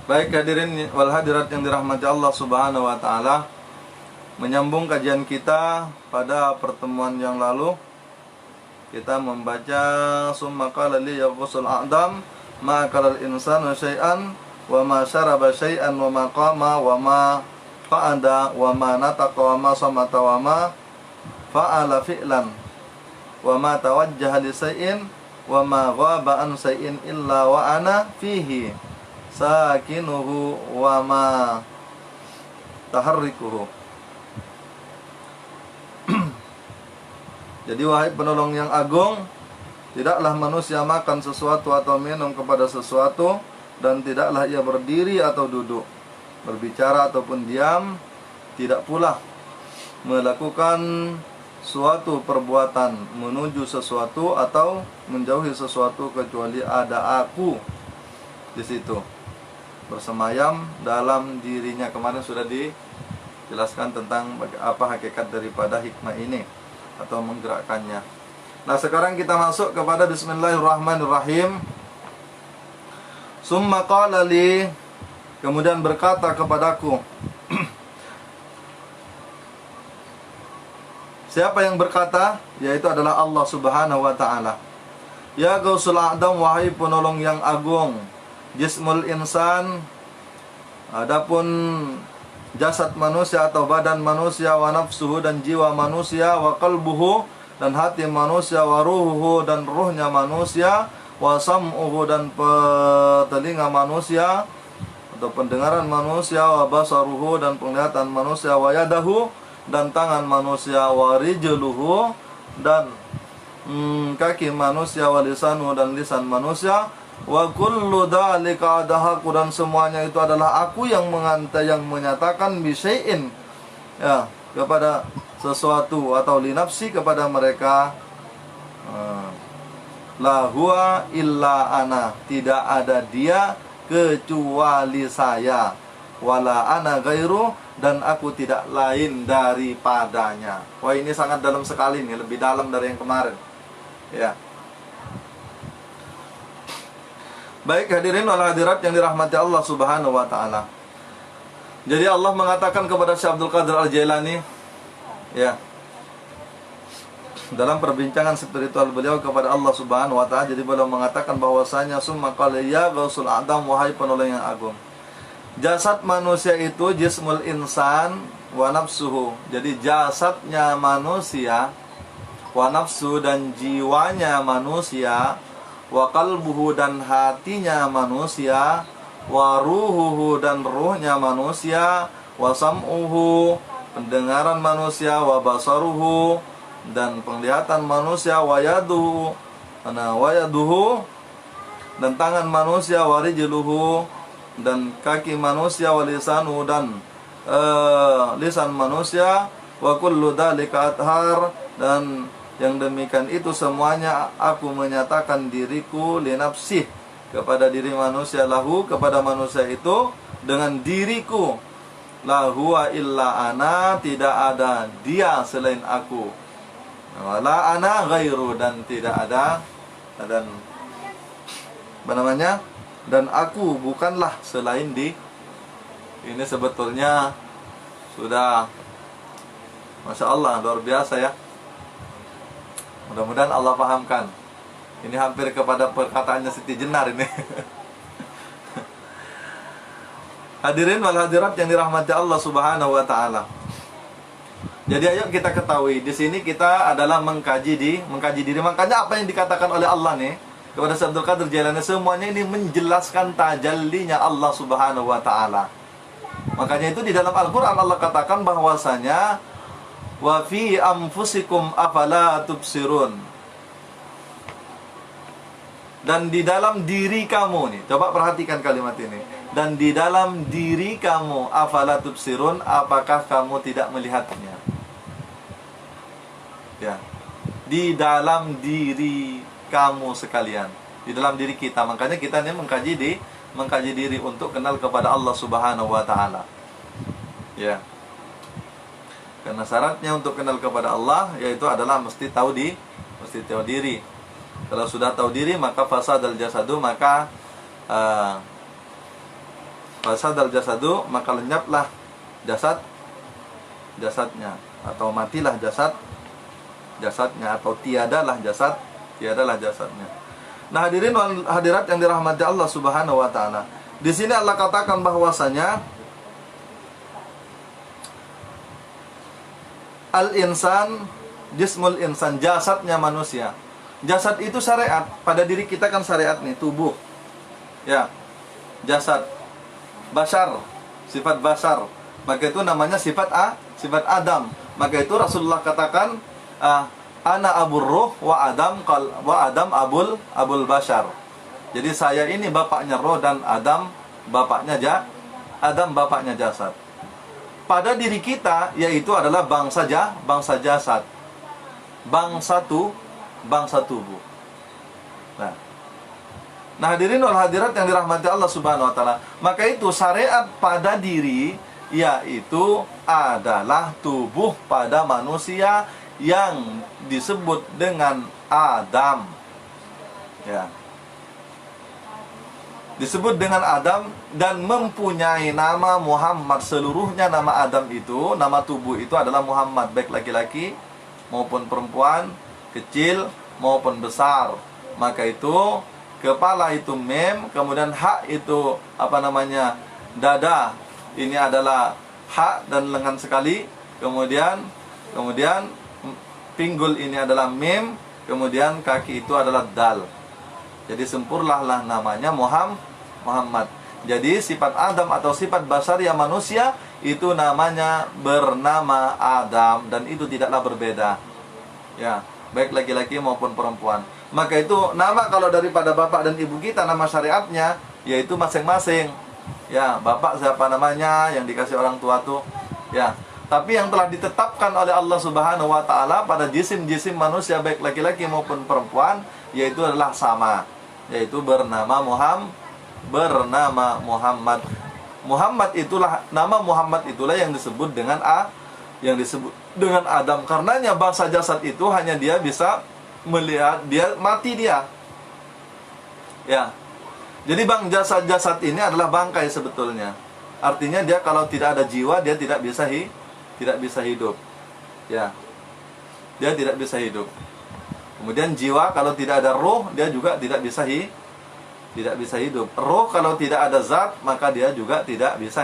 Baik hadirin wal hadirat yang dirahmati Allah Subhanahu wa taala, menyambung kajian kita pada pertemuan yang lalu kita membaca summa qala li yaghsul a'dam ma kalal insanu syai'an wa ma syaraba syai'an wa ma qama wa ma qa'ada wa ma nataqa wa ma samata wa ma fa'ala fi'lan wa ma tawajjaha li syai'in wa ma ghaba an syai'in illa wa ana fihi sakinuhu wa ma taharrikuhu. Jadi wahai penolong yang agung, tidaklah manusia makan sesuatu atau minum kepada sesuatu, dan tidaklah ia berdiri atau duduk, berbicara ataupun diam, tidak pula melakukan suatu perbuatan menuju sesuatu atau menjauhi sesuatu kecuali ada aku di situ bersemayam dalam dirinya. Kemarin sudah dijelaskan tentang apa hakikat daripada hikmah ini atau menggerakkannya. Nah, sekarang kita masuk kepada bismillahirrahmanirrahim. Summa qala li, kemudian berkata kepadaku. Siapa yang berkata? Yaitu adalah Allah Subhanahu wa taala. Ya Ghausul A'dam, wahai penolong yang agung, jismul insan, adapun jasad manusia atau badan manusia, wa nafsuhu dan jiwa manusia, wa qalbuhu dan hati manusia, wa ruhuhu dan ruhnya manusia, wa sam'uhu dan telinga manusia atau pendengaran manusia, wa basaruhu dan penglihatan manusia, wa yadahu dan tangan manusia, wa rijluhu dan kaki manusia, wa lisanuhu dan lisan manusia, wa kullu dzalika adahaku dan semuanya itu adalah aku yang yang menyatakan bisyai'in, ya, kepada sesuatu atau linafsi kepada mereka, la huwa illa ana, tidak ada dia kecuali saya, wala ana ghairu dan aku tidak lain daripadanya. Wah, ini sangat dalam sekali nih, lebih dalam dari yang kemarin, ya. Baik hadirin wal hadirat yang dirahmati Allah Subhanahu wa taala. Jadi Allah mengatakan kepada Syekh Abdul Qadir Al-Jailani, ya, dalam perbincangan spiritual beliau kepada Allah Subhanahu wa taala, jadi beliau mengatakan bahwasanya summa qala ya Ghausul A'dam, wahai penolong yang agung. Jasad manusia itu jismul insan wa nafsuhu. Jadi jasadnya manusia, wa nafsu dan jiwanya manusia, wa qalbuhu dan hatinya manusia, wa ruhuhu dan ruhnya manusia, wa sam'uhu pendengaran manusia, wa basaruhu dan penglihatan manusia, wa yaduhu dan tangan manusia, wa rijluhu dan kaki manusia, wa lisanuhu dan lisan manusia, wa kullu dzalika athar dan yang demikian itu semuanya aku menyatakan diriku linafsih kepada diri manusia, lahu kepada manusia itu dengan diriku, la huwa illa ana, tidak ada dia selain aku, la ana ghairu dan tidak ada dan dan aku bukanlah selain di. Ini sebetulnya sudah Masya Allah, luar biasa ya. Mudah-mudahan Allah pahamkan. Ini hampir kepada perkataannya Siti Jenar ini. Hadirin wal hadirat yang dirahmati Allah Subhanahu wa taala. Jadi ayo kita ketahui di sini kita adalah mengkaji diri. Makanya apa yang dikatakan oleh Allah nih kepada Syekh Abdul Qadir Jailani, semuanya ini menjelaskan tajallinya Allah Subhanahu wa taala. Makanya itu di dalam Al-Qur'an Allah katakan bahwasanya wa fi anfusikum afala tubsirun. Dan di dalam diri kamu nih, coba perhatikan kalimat ini. Dan di dalam diri kamu afala tubsirun, apakah kamu tidak melihatnya? Ya. Di dalam diri kamu sekalian, di dalam diri kita. Makanya kita ini mengkaji diri untuk kenal kepada Allah Subhanahu wa taala. Ya. Karena syaratnya untuk kenal kepada Allah yaitu adalah mesti tahu diri. Kalau sudah tahu diri maka fasadal jasadu, maka Fasadal jasadu, maka lenyaplah jasadnya, atau matilah jasadnya, atau tiadalah jasadnya. Nah, hadirin wal hadirat yang dirahmati Allah Subhanahu wa taala. Di sini Allah katakan bahwasanya al-insan, jismul insan, jasadnya manusia. Jasad itu syariat. Pada diri kita kan syariat nih, tubuh. Ya. Jasad. Bashar, sifat bashar. Maka itu namanya sifat Adam. Maka itu Rasulullah katakan, ana abur ruh wa Adam abul bashar. Jadi saya ini bapaknya roh dan Adam bapaknya jasad. Pada diri kita yaitu adalah bangsa jasad. Bangsa tubuh. Nah, hadirin wal hadirat yang dirahmati Allah Subhanahu wa taala, maka itu syariat pada diri yaitu adalah tubuh pada manusia yang disebut dengan Adam. Ya. Disebut dengan Adam dan mempunyai nama Muhammad. Seluruhnya nama Adam itu, nama tubuh itu adalah Muhammad, baik laki-laki maupun perempuan, kecil maupun besar. Maka itu kepala itu mem, kemudian hak itu dada, ini adalah hak dan lengan sekali, kemudian pinggul ini adalah mem, kemudian kaki itu adalah dal. Jadi sempurnalah namanya Muhammad. Jadi sifat Adam atau sifat basaria manusia itu namanya bernama Adam, dan itu tidaklah berbeda. Ya, baik laki-laki maupun perempuan. Maka itu nama kalau daripada bapak dan ibu kita, nama syariatnya yaitu masing-masing. Ya, bapak siapa namanya yang dikasih orang tua tuh. Ya, tapi yang telah ditetapkan oleh Allah Subhanahu wa taala pada jisim-jisim manusia baik laki-laki maupun perempuan yaitu adalah sama, yaitu bernama Muhammad. Muhammad itulah yang disebut dengan Adam. Karenanya bangsa jasad itu hanya dia bisa melihat, dia mati dia. Ya. Jadi jasad ini adalah bangkai sebetulnya. Artinya dia kalau tidak ada jiwa dia tidak bisa hidup. Ya. Dia tidak bisa hidup. Kemudian jiwa kalau tidak ada roh dia juga tidak bisa hidup. Roh kalau tidak ada zat maka dia juga tidak bisa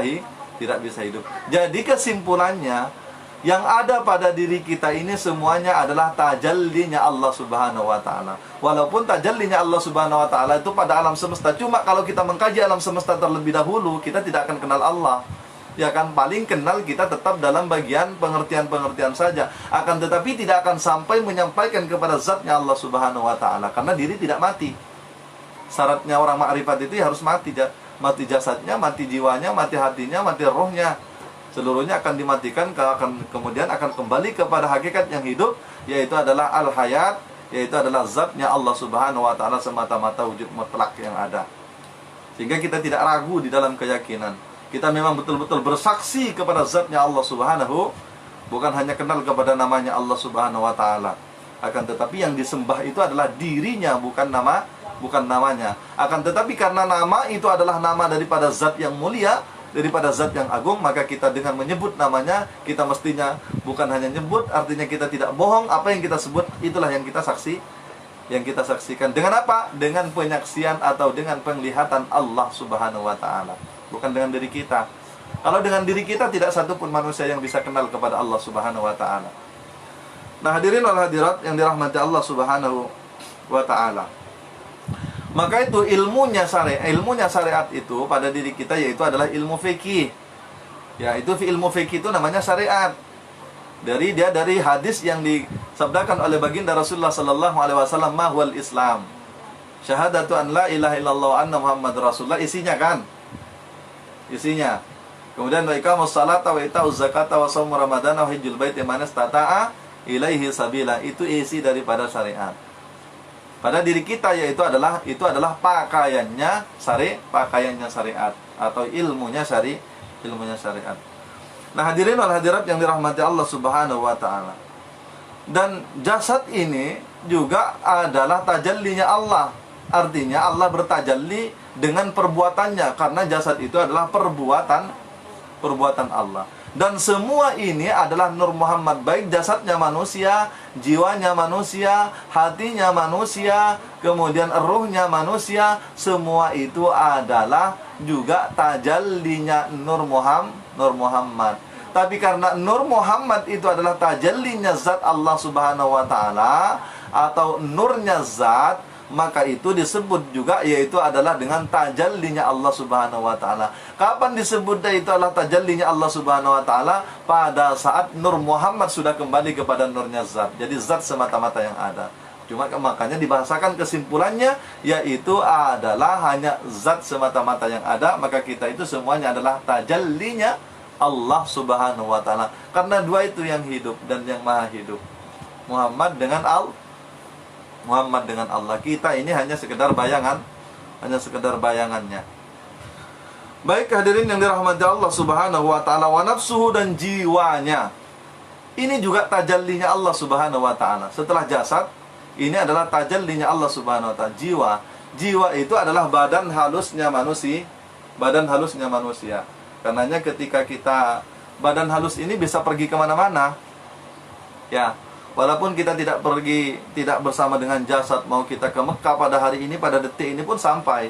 hidup. Jadi kesimpulannya, yang ada pada diri kita ini semuanya adalah tajallinya Allah Subhanahu wa taala. Walaupun tajallinya Allah Subhanahu wa taala itu pada alam semesta, cuma kalau kita mengkaji alam semesta terlebih dahulu, kita tidak akan kenal Allah. Ya kan, paling kenal kita tetap dalam bagian pengertian-pengertian saja. Akan tetapi tidak akan sampai menyampaikan kepada zatnya Allah Subhanahu wa taala, karena diri tidak mati. Syaratnya orang ma'rifat itu harus mati jasadnya, mati jiwanya, mati hatinya, mati rohnya. Seluruhnya akan dimatikan, kemudian akan kembali kepada hakikat yang hidup, yaitu adalah al-hayat, yaitu adalah zatnya Allah Subhanahu wa taala semata-mata wujud mutlak yang ada. Sehingga kita tidak ragu di dalam keyakinan. Kita memang betul-betul bersaksi kepada zatnya Allah Subhanahu, bukan hanya kenal kepada namanya Allah Subhanahu wa taala. Akan tetapi yang disembah itu adalah dirinya, bukan namanya. Akan tetapi karena nama itu adalah nama daripada zat yang mulia, daripada zat yang agung, maka kita dengan menyebut namanya, kita mestinya bukan hanya nyebut, artinya kita tidak bohong. Apa yang kita sebut itulah yang kita saksikan. Dengan apa? Dengan penyaksian atau dengan penglihatan Allah Subhanahu wa taala, bukan dengan diri kita. Kalau dengan diri kita, tidak satu pun manusia yang bisa kenal kepada Allah Subhanahu wa taala. Nah, hadirin wal hadirat yang dirahmati Allah Subhanahu wa taala, maka itu ilmunya syariat itu pada diri kita yaitu adalah ilmu fikih. Ya, itu ilmu fikih itu namanya syariat. Dari hadis yang disabdakan oleh baginda Rasulullah sallallahu alaihi wasallam, ma huwal Islam? Syahadatu an la ilaha illallah wa anna Muhammad Rasulullah, isinya kan? Isinya. Kemudian wa iqamus salata wa itauz zakata wa shaum ramadan wa hajjul baiti man istata'a ilaihi sabila. Itu isi daripada syariat. Pada diri kita yaitu adalah pakaiannya syariat atau ilmunya syariat. Nah, hadirin wal hadirat yang dirahmati Allah Subhanahu wa taala. Dan jasad ini juga adalah tajallinya Allah. Artinya Allah bertajalli dengan perbuatannya, karena jasad itu adalah perbuatan Allah. Dan semua ini adalah Nur Muhammad, baik jasadnya manusia, jiwanya manusia, hatinya manusia, kemudian ruhnya manusia, semua itu adalah juga tajallinya Nur Muhammad. Tapi karena Nur Muhammad itu adalah tajallinya zat Allah Subhanahu wa taala atau nurnya zat, maka itu disebut juga yaitu adalah dengan tajallinya Allah Subhanahu wa taala. Kapan disebut itu adalah tajallinya Allah Subhanahu wa taala? Pada saat Nur Muhammad sudah kembali kepada nurnya zat. Jadi zat semata-mata yang ada. Cuma makanya dibahasakan kesimpulannya yaitu adalah hanya zat semata-mata yang ada, maka kita itu semuanya adalah tajallinya Allah Subhanahu wa taala. Karena dua itu yang hidup dan yang maha hidup. Muhammad dengan Allah. Kita ini hanya sekedar bayangannya. Baik hadirin yang dirahmati Allah Subhanahu wa taala, wa nafsuhu, dan jiwanya. Ini juga tajallinya Allah Subhanahu wa taala. Setelah jasad, ini adalah tajallinya Allah Subhanahu wa taala. Jiwa itu adalah badan halusnya manusia. Karenanya ketika kita badan halus ini bisa pergi kemana-mana. Ya, walaupun kita tidak bersama dengan jasad, mau kita ke Mekah pada hari ini, pada detik ini pun sampai.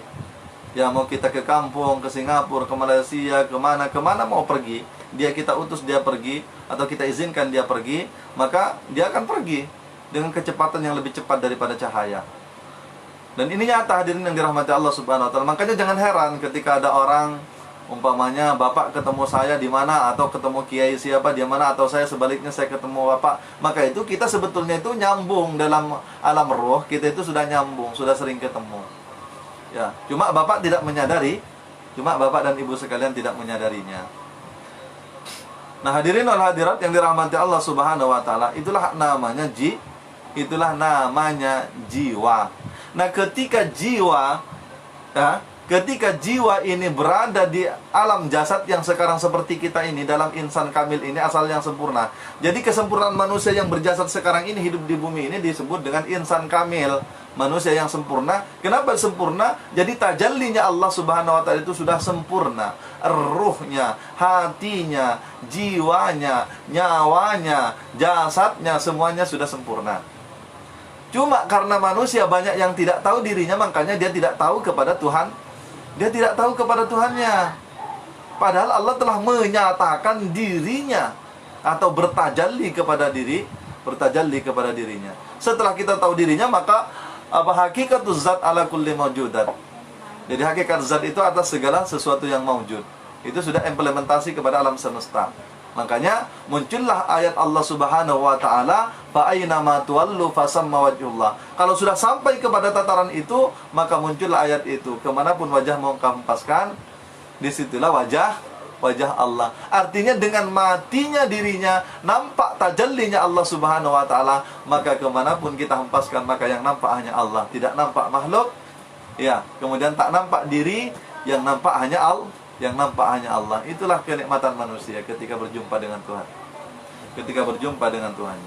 Ya, mau kita ke kampung, ke Singapura, ke Malaysia, kemana mau pergi, kita utus dia pergi, atau kita izinkan dia pergi, maka dia akan pergi dengan kecepatan yang lebih cepat daripada cahaya. Dan ini nyata hadirin yang dirahmati Allah Subhanahu wa taala. Makanya jangan heran ketika ada orang, umpamanya bapak ketemu saya di mana, atau ketemu kiai siapa di mana, atau saya sebaliknya saya ketemu bapak, maka itu kita sebetulnya itu nyambung dalam alam roh, kita itu sudah nyambung, sudah sering ketemu. Ya, cuma bapak tidak menyadari, bapak dan ibu sekalian tidak menyadarinya. Nah, hadirin wal hadirat yang dirahmati Allah Subhanahu wa taala, itulah namanya jiwa. Nah, ketika jiwa ini berada di alam jasad yang sekarang seperti kita ini, dalam insan kamil ini, asal yang sempurna. Jadi kesempurnaan manusia yang berjasad sekarang ini, hidup di bumi ini, disebut dengan insan kamil, manusia yang sempurna. Kenapa sempurna? Jadi tajallinya Allah Subhanahu wa taala itu sudah sempurna. Ruhnya, hatinya, jiwanya, nyawanya, jasadnya, semuanya sudah sempurna. Cuma karena manusia banyak yang tidak tahu dirinya, makanya dia tidak tahu kepada Tuhan. Dia tidak tahu kepada Tuhannya. Padahal Allah telah menyatakan dirinya atau bertajalli kepada dirinya. Setelah kita tahu dirinya, maka hakikatus zat ala kulli mawjudat. Jadi hakikat zat itu atas segala sesuatu yang mawjud. Itu sudah implementasi kepada alam semesta. Makanya muncullah ayat Allah Subhanahu wa taala, fa aina ma tuwallu fasamma wajhullah. Kalau sudah sampai kepada tataran itu, maka muncullah ayat itu. Kemanapun wajahmu engkau hempaskan, disitulah wajah Allah. Artinya dengan matinya dirinya, nampak tajallinya Allah Subhanahu wa taala, maka kemanapun kita hempaskan, maka yang nampak hanya Allah, tidak nampak makhluk. Ya, kemudian tak nampak diri, yang nampak hanya Allah. Itulah kenikmatan manusia ketika berjumpa dengan Tuhan.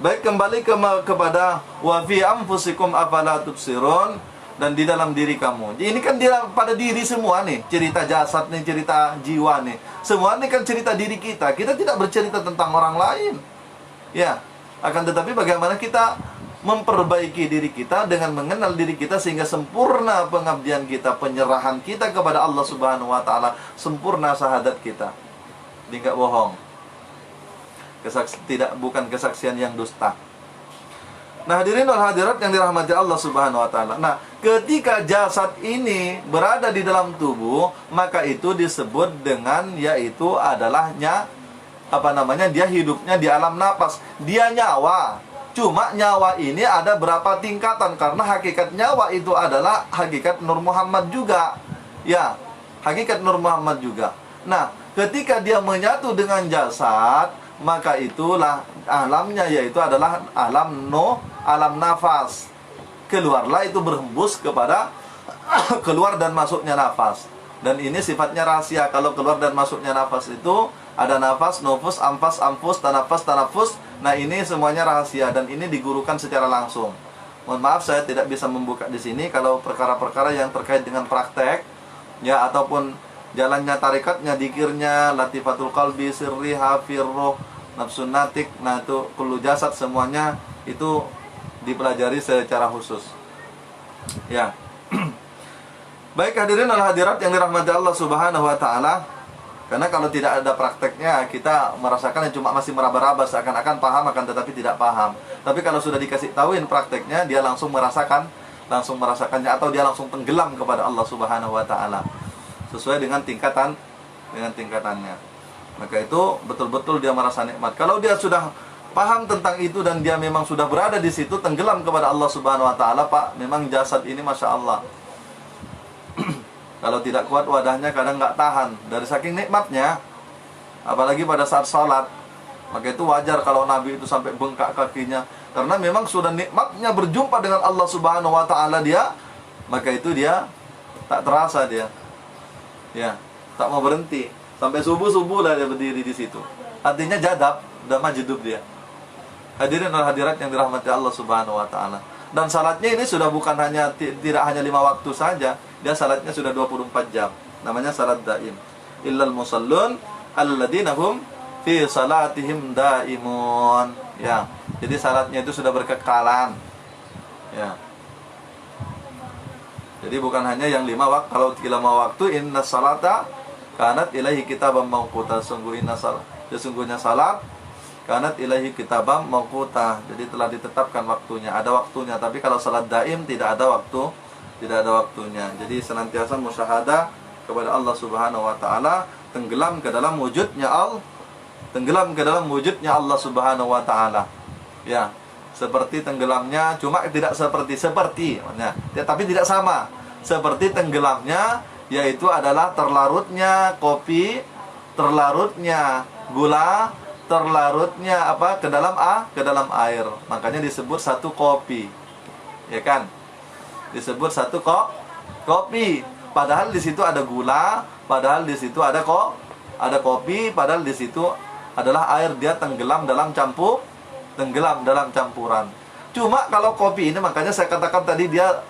Baik, kembali kepada wa fi anfusikum afala tubsirun, dan di dalam diri kamu. Ini kan pada diri semua nih, cerita jasad nih, cerita jiwa nih. Semua ini kan cerita diri kita. Kita tidak bercerita tentang orang lain. Ya, akan tetapi bagaimana kita memperbaiki diri kita dengan mengenal diri kita sehingga sempurna pengabdian kita, penyerahan kita kepada Allah Subhanahu wa taala, sempurna syahadat kita. Jadi enggak bohong. Bukan kesaksian yang dusta. Nah, hadirin wal hadirat yang dirahmati Allah Subhanahu wa taala. Nah, ketika jasad ini berada di dalam tubuh, maka itu disebut dengan yaitu adalahnya dia hidupnya di alam napas. Dia nyawa. Cuma nyawa ini ada berapa tingkatan, karena hakikat nyawa itu adalah hakikat Nur Muhammad juga. Ya, hakikat Nur Muhammad juga. Nah, ketika dia menyatu dengan jasad, maka itulah alamnya, yaitu adalah alam nafas. Keluarlah itu berhembus kepada keluar dan masuknya nafas. Dan ini sifatnya rahasia. Kalau keluar dan masuknya nafas itu ada nafas, nufus, anfas, tanafus. Nah, ini semuanya rahasia dan ini digurukan secara langsung. Mohon maaf saya tidak bisa membuka di sini kalau perkara-perkara yang terkait dengan praktek ya, ataupun jalannya tarikatnya, dikirnya, latifatul qalbi, sirri, hafir, roh, nafsun natik. Nah itu kullu jasad, semuanya itu dipelajari secara khusus. Ya. Baik hadirin dan hadirat yang dirahmati Allah Subhanahu wa taala. Karena kalau tidak ada prakteknya, kita merasakan cuma masih meraba-raba, seakan-akan paham akan tetapi tidak paham. Tapi kalau sudah dikasih tahuin prakteknya, dia langsung merasakannya, atau dia langsung tenggelam kepada Allah Subhanahu wa taala. Sesuai dengan tingkatannya. Maka itu betul-betul dia merasa nikmat. Kalau dia sudah paham tentang itu dan dia memang sudah berada di situ, tenggelam kepada Allah Subhanahu wa taala, Pak, memang jasad ini Masya Allah. Kalau tidak kuat wadahnya kadang nggak tahan dari saking nikmatnya, apalagi pada saat sholat. Maka itu wajar kalau Nabi itu sampai bengkak kakinya, karena memang sudah nikmatnya berjumpa dengan Allah Subhanahu wa taala dia. Maka itu dia tak terasa, dia ya tak mau berhenti sampai subuh lah dia berdiri di situ. Artinya jadab, udah majdub dia. Hadirin dan hadirat yang dirahmati Allah Subhanahu wa taala. Dan salatnya ini sudah bukan hanya tidak hanya 5 waktu saja, dia salatnya sudah 24 jam. Namanya salat daim. Illal musallun alladzina hum fi salatihim daimun. Ya. Jadi salatnya itu sudah berkekalan. Ya. Jadi bukan hanya yang 5 waktu. Kalau 5 waktu, inna salata kanat ilahi kitabam mauquta. Sesungguhnya salat kanat ilahi kitabam mauquta. Jadi telah ditetapkan waktunya, ada waktunya. Tapi kalau salat daim tidak ada waktunya. Jadi senantiasa musyahadah kepada Allah Subhanahu wa taala, tenggelam ke dalam wujudnya Allah Subhanahu wa taala. Ya, seperti tenggelamnya, cuma tidak seperti tapi tidak sama. Seperti tenggelamnya, yaitu adalah terlarutnya kopi, terlarutnya gula, terlarutnya ke dalam air. Makanya disebut satu kopi. Ya kan? Disebut satu kopi. Padahal di situ ada gula, padahal di situ ada kopi, padahal di situ adalah air. Dia tenggelam dalam campuran. Cuma kalau kopi ini, makanya saya katakan tadi dia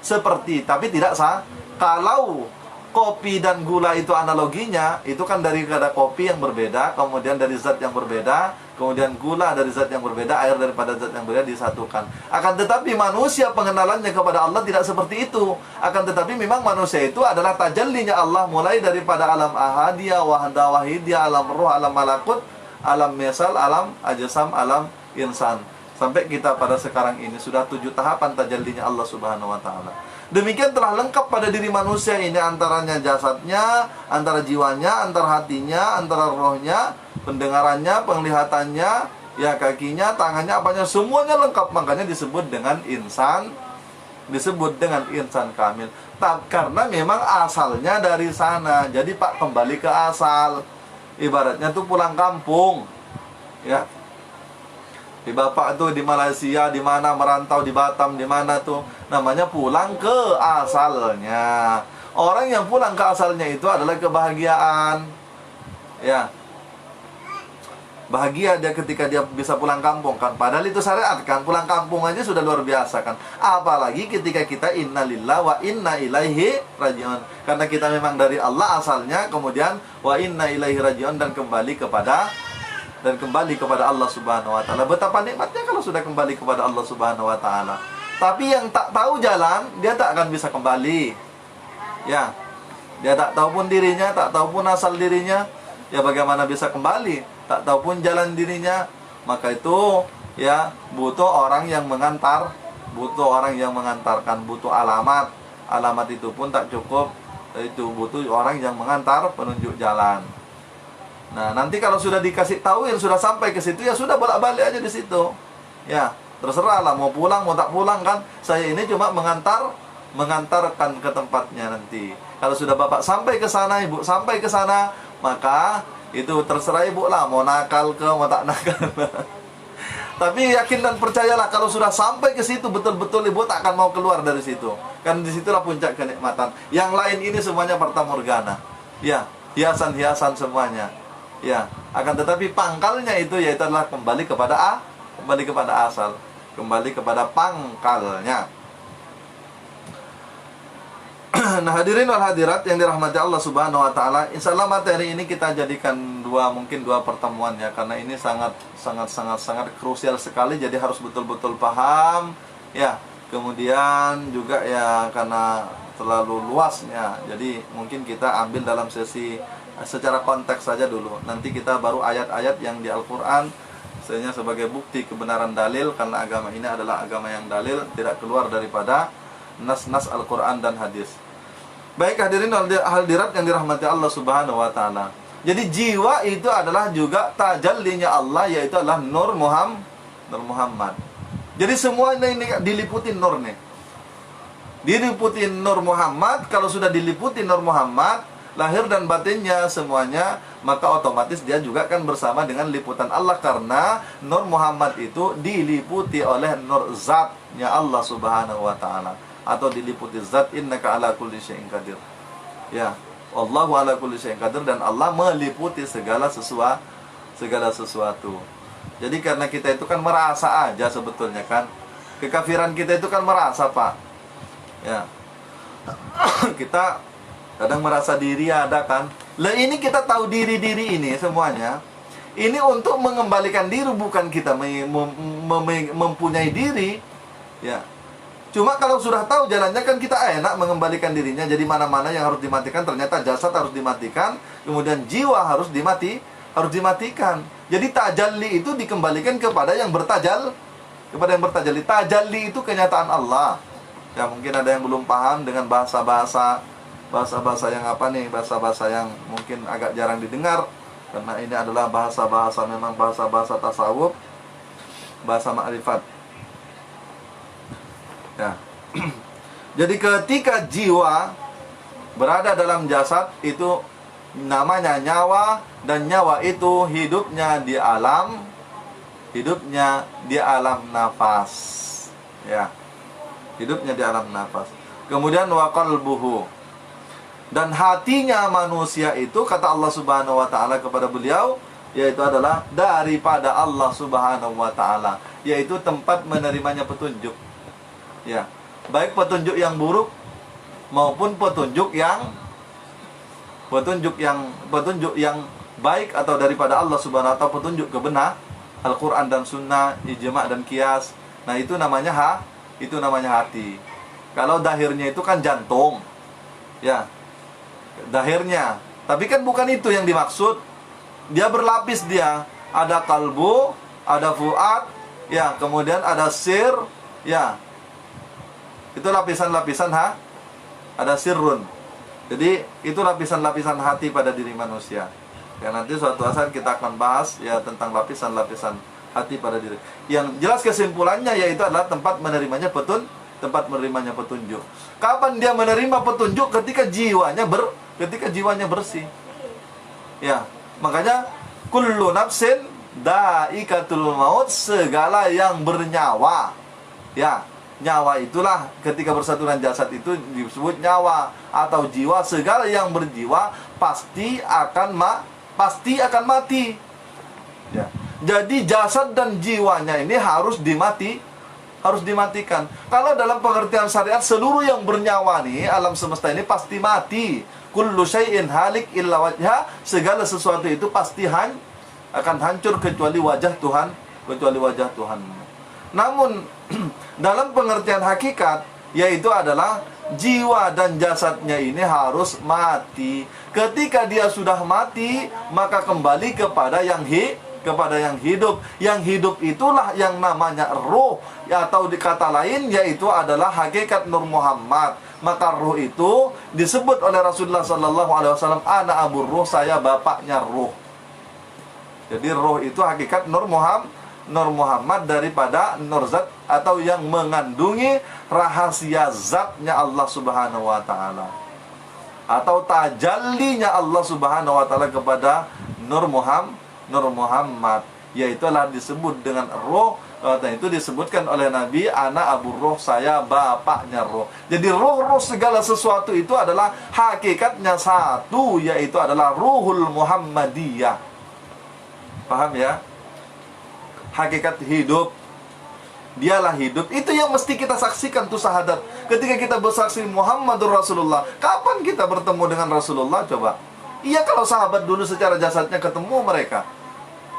seperti, tapi tidak sah. Kalau kopi dan gula itu analoginya, itu kan dari kopi yang berbeda, kemudian dari zat yang berbeda, kemudian gula dari zat yang berbeda, air daripada zat yang berbeda disatukan. Akan tetapi manusia pengenalannya kepada Allah tidak seperti itu. Akan tetapi memang manusia itu adalah tajallinya Allah, mulai daripada alam ahadiyah, wahda wahidiyah, alam ruh, alam malakut, alam mesal, alam ajsam, alam insan. Sampai kita pada sekarang ini sudah 7 tahapan tajallinya Allah Subhanahu wa taala. Demikian telah lengkap pada diri manusia ini, antaranya jasadnya, antara jiwanya, antara hatinya, antara rohnya, pendengarannya, penglihatannya, ya kakinya, tangannya, apanya, semuanya lengkap. Makanya disebut dengan insan kamil. Karena memang asalnya dari sana. Jadi Pak, kembali ke asal. Ibaratnya tuh pulang kampung. Ya. Di bapak tuh di Malaysia, di mana merantau, di Batam, di mana tuh, namanya pulang ke asalnya. Orang yang pulang ke asalnya itu adalah kebahagiaan. Ya. Bahagia dia ketika dia bisa pulang kampung kan. Padahal itu syariat kan. Pulang kampung aja sudah luar biasa kan. Apalagi ketika kita innalillahi wa inna ilaihi rajiun. Karena kita memang dari Allah asalnya, kemudian wa inna ilaihi rajiun, dan kembali kepada Allah Subhanahu wa taala. Betapa nikmatnya kalau sudah kembali kepada Allah Subhanahu wa taala. Tapi yang tak tahu jalan, dia tak akan bisa kembali. Ya. Dia tak tahu pun dirinya, tak tahu pun asal dirinya, ya bagaimana bisa kembali? Tak tahu pun jalan dirinya. Maka itu ya butuh orang yang mengantarkan, butuh alamat. Alamat itu pun tak cukup. Itu butuh orang yang mengantar, penunjuk jalan. Nah, nanti kalau sudah dikasih tahu, yang sudah sampai ke situ, ya sudah bolak-balik aja di situ. Ya, terserah lah mau pulang mau tak pulang kan. Saya ini cuma mengantarkan ke tempatnya nanti. Kalau sudah Bapak sampai ke sana, Ibu sampai ke sana, maka itu terserah Ibu lah mau nakal ke mau tak nakal. Tapi yakin dan percayalah, kalau sudah sampai ke situ betul-betul Ibu tak akan mau keluar dari situ. Kan disitulah puncak kenikmatan. Yang lain ini semuanya fata morgana. Ya, hiasan-hiasan semuanya. Ya, akan tetapi pangkalnya itu yaitu adalah kembali kepada asal. kembali kepada pangkalnya. Nah, hadirin wal hadirat yang dirahmati Allah Subhanahu wa taala, insyaallah materi ini kita jadikan mungkin dua pertemuan ya, karena ini sangat krusial sekali, jadi harus betul-betul paham ya. Kemudian juga ya karena terlalu luasnya, jadi mungkin kita ambil dalam sesi secara konteks saja dulu. Nanti kita baru ayat-ayat yang di Al-Qur'an sehingga sebagai bukti kebenaran dalil, karena agama ini adalah agama yang dalil, tidak keluar daripada nas-nas Al-Qur'an dan hadis. Baik hadirin hadirat yang dirahmati Allah Subhanahu wa taala. Jadi jiwa itu adalah juga tajallinya Allah, yaitu adalah Nur Muhammad. Jadi semua ini diliputi nur nih. Diliputi Nur Muhammad. Kalau sudah diliputi Nur Muhammad, lahir dan batinnya semuanya, maka otomatis dia juga kan bersama dengan liputan Allah, karena Nur Muhammad itu diliputi oleh nur zatnya Allah Subhanahu wa taala, atau diliputi zat innaka ala kulli syai'in qadir. Ya, Allahu ala kulli syai'in qadir, dan Allah meliputi segala sesuatu. Jadi karena kita itu kan merasa aja sebetulnya kan. Kekafiran kita itu kan merasa, Pak. Ya. Kita kadang merasa diri ada kan. Lah ini kita tahu diri-diri ini semuanya. Ini untuk mengembalikan diri, bukan kita mempunyai diri. Ya. Cuma kalau sudah tahu jalannya kan kita enak mengembalikan dirinya. Jadi mana-mana yang harus dimatikan, ternyata jasad harus dimatikan, kemudian jiwa harus dimatikan. Jadi tajalli itu dikembalikan kepada yang bertajalli. Tajalli itu kenyataan Allah. Ya mungkin ada yang belum paham dengan bahasa-bahasa yang apa nih, bahasa-bahasa yang mungkin agak jarang didengar, karena ini adalah bahasa-bahasa, memang bahasa-bahasa tasawuf, bahasa ma'rifat. Ya. Jadi ketika jiwa berada dalam jasad itu namanya nyawa, dan nyawa itu hidupnya di alam nafas. Ya. Hidupnya di alam nafas. Kemudian wa qalbuhu, dan hatinya manusia itu, kata Allah Subhanahu wa taala kepada beliau, yaitu adalah daripada Allah Subhanahu wa taala, yaitu tempat menerimanya petunjuk. Ya. Baik petunjuk yang buruk maupun petunjuk yang baik, atau daripada Allah Subhanahu wa taala, petunjuk kebenar, Al-Qur'an dan Sunnah, ijma' dan qiyas. Nah, itu namanya hati. Kalau dahirnya itu kan jantung. Ya. Dahirnya. Tapi kan bukan itu yang dimaksud. Dia berlapis dia. Ada kalbu, ada fuad, ya, kemudian ada sir, ya. Itu lapisan-lapisan ada sirrun. Jadi itu lapisan-lapisan hati pada diri manusia. Ya, nanti suatu saat kita akan bahas ya tentang lapisan-lapisan hati pada diri. Yang jelas kesimpulannya yaitu adalah tempat menerimanya petunjuk. Kapan dia menerima petunjuk? Ketika jiwanya bersih. Ya, makanya kullu nafsin daikatul maut, segala yang bernyawa. Ya, nyawa itulah ketika bersatu dengan jasad itu disebut nyawa atau jiwa. Segala yang berjiwa pasti akan mati. Ya. Jadi jasad dan jiwanya ini harus dimatikan. Kalau dalam pengertian syariat, seluruh yang bernyawa nih, alam semesta ini pasti mati. Kullu syai'in halik illa wajha, segala sesuatu itu pasti akan hancur kecuali wajah Tuhan. Namun dalam pengertian hakikat, yaitu adalah jiwa dan jasadnya ini harus mati. Ketika dia sudah mati, maka kembali kepada yang hidup. Yang hidup itulah yang namanya ruh, atau di kata lain yaitu adalah hakikat Nur Muhammad. Maka ruh itu disebut oleh Rasulullah SAW, ana abur ruh, saya bapaknya ruh. Jadi ruh itu hakikat Nur Muhammad daripada nur zat, atau yang mengandungi rahasia zatnya Allah Subhanahu wa taala, atau tajallinya Allah Subhanahu wa taala kepada Nur Muhammad, yaitu adalah disebut dengan roh. Dan itu disebutkan oleh Nabi, ana abu roh, saya bapaknya roh. Jadi roh segala sesuatu itu adalah hakikatnya satu, yaitu adalah ruhul Muhammadiyah. Paham ya? Hakikat hidup. Dialah hidup. Itu yang mesti kita saksikan tuh syahadat. Ketika kita bersaksi Muhammadur Rasulullah, kapan kita bertemu dengan Rasulullah coba? Iya, kalau sahabat dulu secara jasadnya ketemu mereka.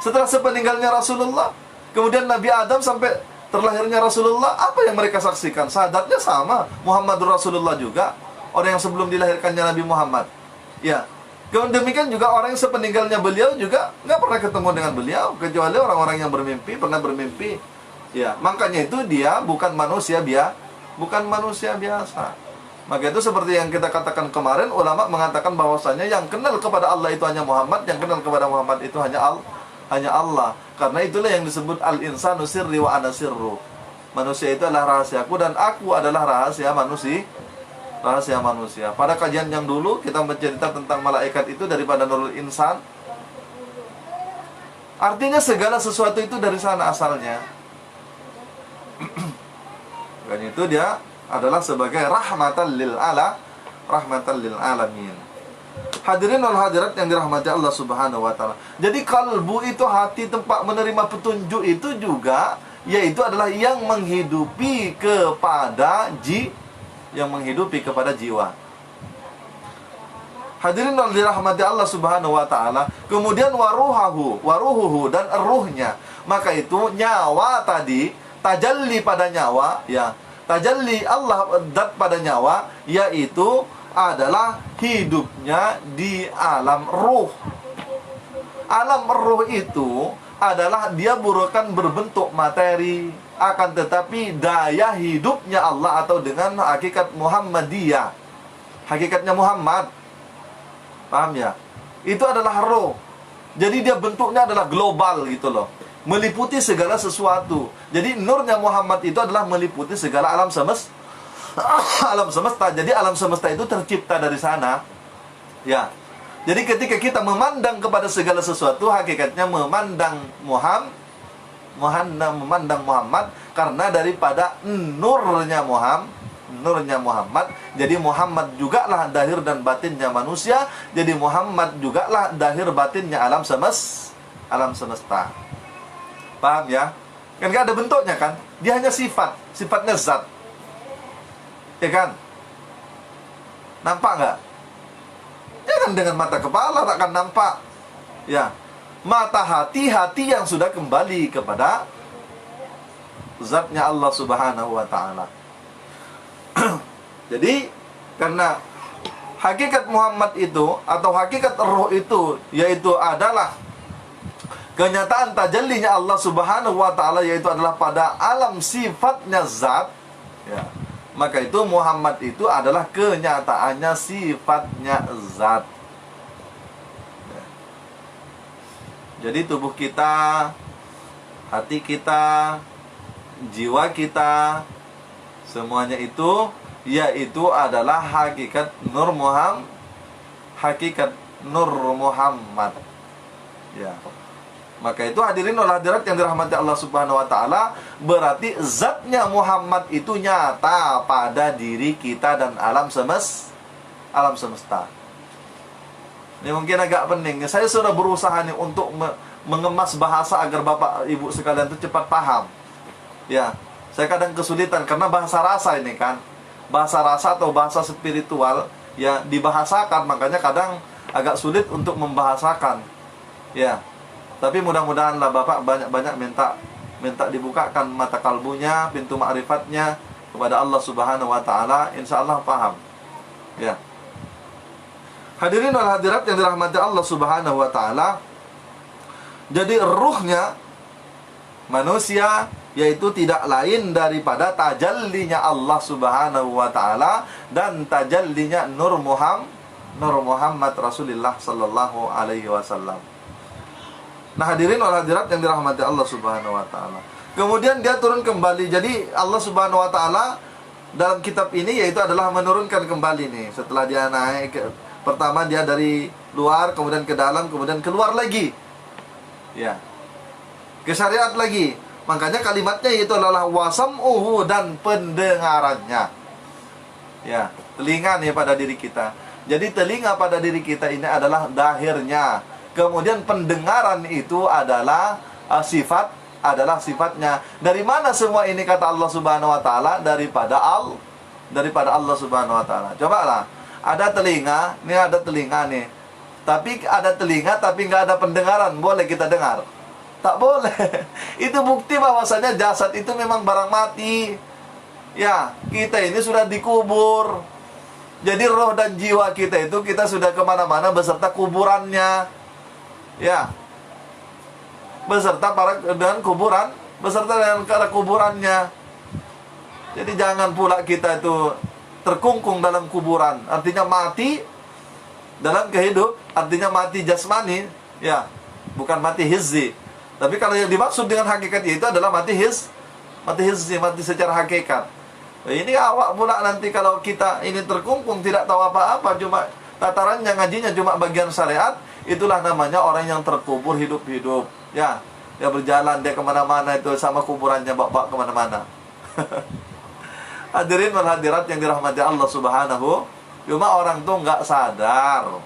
Setelah sepeninggalnya Rasulullah, kemudian Nabi Adam sampai terlahirnya Rasulullah, apa yang mereka saksikan? Syahadatnya sama, Muhammadur Rasulullah juga. Orang yang sebelum dilahirkannya Nabi Muhammad. Ya. Kemudian demikian juga orang yang sepeninggalnya beliau juga nggak pernah ketemu dengan beliau, kecuali orang-orang yang bermimpi, pernah bermimpi. Ya, makanya itu dia bukan manusia biasa. Maka itu seperti yang kita katakan kemarin, ulama mengatakan bahwasanya yang kenal kepada Allah itu hanya Muhammad, yang kenal kepada Muhammad itu hanya Allah. Karena itulah yang disebut al-insanu sirri wa ana sirru. Manusia itu adalah rahasiaku dan aku adalah rahasia manusia. Pada kajian yang dulu kita bercerita tentang malaikat itu daripada nurul insan. Artinya segala sesuatu itu dari sana asalnya. Dan itu dia adalah sebagai rahmatan lil alamin. Hadirin wal hadirat yang dirahmati Allah Subhanahu wa taala. Jadi kalbu itu hati, tempat menerima petunjuk itu juga yaitu adalah yang menghidupi kepada jiwa. Hadirin wal dirahmati Allah Subhanahu wa taala. Kemudian waruhuhu dan ruhnya. Maka itu nyawa tadi, tajalli pada nyawa, ya. Tajalli Allah dat pada nyawa yaitu adalah hidupnya di alam ruh. Alam ruh itu adalah dia bukan berbentuk materi, akan tetapi daya hidupnya Allah atau dengan hakikat Muhammadiyah. Hakikatnya Muhammad. Paham ya? Itu adalah roh. Jadi dia bentuknya adalah global gitu loh. Meliputi segala sesuatu. Jadi nurnya Muhammad itu adalah meliputi segala alam semesta. Alam semesta. Jadi alam semesta itu tercipta dari sana. Ya. Jadi ketika kita memandang kepada segala sesuatu, hakikatnya memandang Muhammad karena daripada nurnya Muhammad. Jadi Muhammad jugalah dahir dan batinnya manusia. Jadi Muhammad jugalah dahir batinnya alam semesta. Paham ya? Kan gak ada bentuknya kan? Dia hanya sifatnya zat. Ya kan? Nampak nggak? Jangan dengan mata kepala tak akan nampak. Ya. Mata hati yang sudah kembali kepada zatnya Allah Subhanahu wa taala. Jadi karena hakikat Muhammad itu atau hakikat roh itu yaitu adalah kenyataan tajallinya Allah Subhanahu wa taala, yaitu adalah pada alam sifatnya zat, ya. Maka itu Muhammad itu adalah kenyataannya sifatnya zat. Ya. Jadi tubuh kita, hati kita, jiwa kita, semuanya itu yaitu adalah hakikat Nur Muhammad. Ya. Maka itu hadirin wal hadirat yang dirahmati Allah Subhanahu wa taala, berarti zatnya Muhammad itu nyata pada diri kita dan alam semesta. Ini mungkin agak pening. Saya sudah berusaha nih untuk mengemas bahasa agar Bapak Ibu sekalian itu cepat paham. Ya, saya kadang kesulitan karena bahasa rasa ini kan. Bahasa rasa atau bahasa spiritual ya dibahasakan, makanya kadang agak sulit untuk membahasakan. Ya. Tapi mudah-mudahan lah Bapak banyak-banyak minta dibukakan mata kalbunya, pintu ma'rifatnya kepada Allah Subhanahu wa taala, insyaallah paham. Ya. Hadirin wal hadirat yang dirahmati Allah Subhanahu wa taala. Jadi ruhnya manusia yaitu tidak lain daripada tajallinya Allah Subhanahu wa taala dan tajallinya Nur Muhammad Rasulullah sallallahu alaihi wasallam. Nah hadirin wal hadirat yang dirahmati Allah Subhanahu wa taala. Kemudian dia turun kembali. Jadi Allah Subhanahu wa taala dalam kitab ini yaitu adalah menurunkan kembali nih. Setelah dia naik pertama dia dari luar, kemudian ke dalam, kemudian keluar lagi. Ya. Ke syariat lagi. Makanya kalimatnya itu adalah wasam'uhu dan pendengarannya. Ya, telinga nih pada diri kita. Jadi telinga pada diri kita ini adalah dahirnya. Kemudian pendengaran itu adalah adalah sifatnya. Dari mana semua ini kata Allah Subhanahu wa taala? Daripada Allah Subhanahu wa taala. Cobalah, ada telinga, ini ada telinga nih. Tapi ada telinga tapi nggak ada pendengaran, boleh kita dengar? Tak boleh. Itu bukti bahwasanya jasad itu memang barang mati. Ya, kita ini sudah dikubur. Jadi roh dan jiwa kita itu kita sudah kemana-mana beserta kuburannya. Ya, beserta dengan kuburan, beserta dengan kuburannya. Jadi jangan pula kita itu terkungkung dalam kuburan, artinya mati dalam kehidup, artinya mati jasmani, ya, bukan mati hizzi. Tapi kalau yang dimaksud dengan hakikat itu adalah mati hizzi, mati secara hakikat. Ini awak pula nanti kalau kita ini terkungkung tidak tahu apa-apa, cuma tatarannya ngajinya cuma bagian syariat, itulah namanya orang yang terkubur hidup-hidup. Ya, dia berjalan dia kemana-mana itu sama kuburannya bawa kemana-mana. Hadirin wal hadirat yang dirahmati Allah Subhanahu. Cuma orang tuh nggak sadar,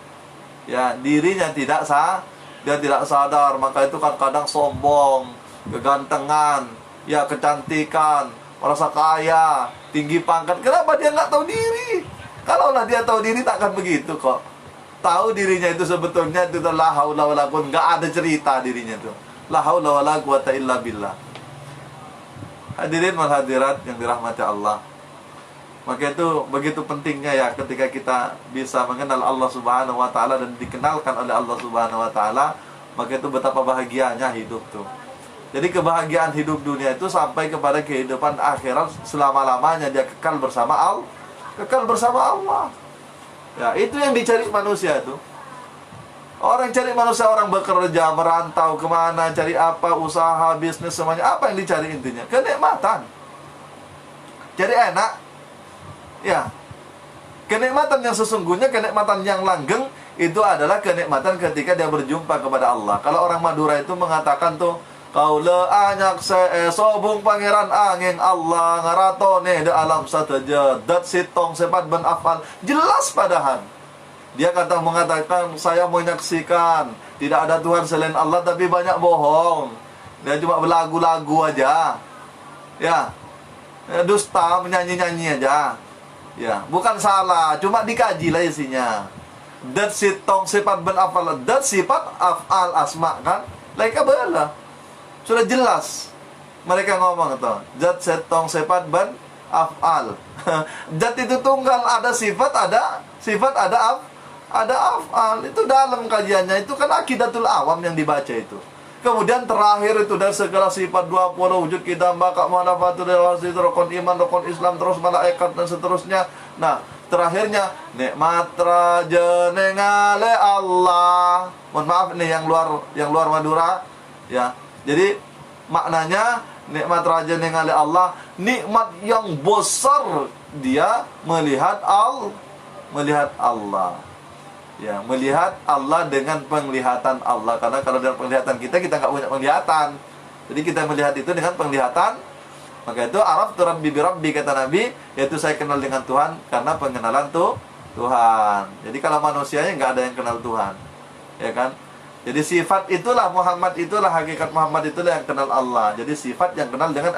ya dirinya dia tidak sadar, maka itu kadang-kadang sombong, kegantengan, ya kecantikan, merasa kaya, tinggi pangkat. Kenapa dia nggak tahu diri? Kalaulah dia tahu diri tak akan begitu kok. Tahu dirinya itu sebetulnya itu la haula wala quwwata, nggak ada cerita dirinya itu. La haula wala quwwata illa billah. Hadirin wal hadirat yang dirahmati Allah. Maka itu begitu pentingnya ya ketika kita bisa mengenal Allah Subhanahu wa taala dan dikenalkan oleh Allah Subhanahu wa taala, maka itu betapa bahagianya hidup tuh. Jadi kebahagiaan hidup dunia itu sampai kepada kehidupan akhirat selama-lamanya dia kekal bersama Allah. Kekal bersama Allah. Ya, itu yang dicari manusia itu. Orang cari manusia, orang bekerja, merantau kemana, cari apa, usaha, bisnis, semuanya. Apa yang dicari intinya? Kenikmatan. Jadi enak. Ya, kenikmatan yang sesungguhnya, kenikmatan yang langgeng, itu adalah kenikmatan ketika dia berjumpa kepada Allah. Kalau orang Madura itu mengatakan tuh, kau le anyak sobung pangeran angin Allah ngaratone de alam sataja dat sitong sepat ben afal. Jelas padahal dia mengatakan saya menyaksikan tidak ada Tuhan selain Allah, tapi banyak bohong. Dia cuma berlagu-lagu aja. Ya, dusta, menyanyi-nyanyi aja. Ya, bukan salah, cuma dikaji lah isinya. Dat sitong sifat ben afal, dat sifat afal asma kan? Laika bala. Sudah jelas. Mereka ngomong itu. Dat sitong sifat ben afal. Dat itu tunggal, ada sifat, ada afal. Itu dalam kajiannya itu kan akidatul awam yang dibaca itu. Kemudian terakhir itu dari segala sifat 20 wujud kita maka mu'alafatul wasi rukun iman, rukun Islam, terus malaikat dan seterusnya. Nah, terakhirnya nikmat raja nengale Allah. Mohon maaf nih yang luar Madura ya. Jadi maknanya nikmat raja nengale Allah, nikmat yang besar dia melihat Allah. Ya, melihat Allah dengan penglihatan Allah. Karena kalau dengan penglihatan kita nggak punya penglihatan. Jadi kita melihat itu dengan penglihatan. Maka itu araftu rabbi bi rabbi, kata Nabi, yaitu saya kenal dengan Tuhan karena pengenalan tuh Tuhan. Jadi kalau manusianya nggak ada yang kenal Tuhan, ya kan? Jadi sifat itulah Muhammad, itulah hakikat Muhammad, itulah yang kenal Allah. Jadi sifat yang kenal dengan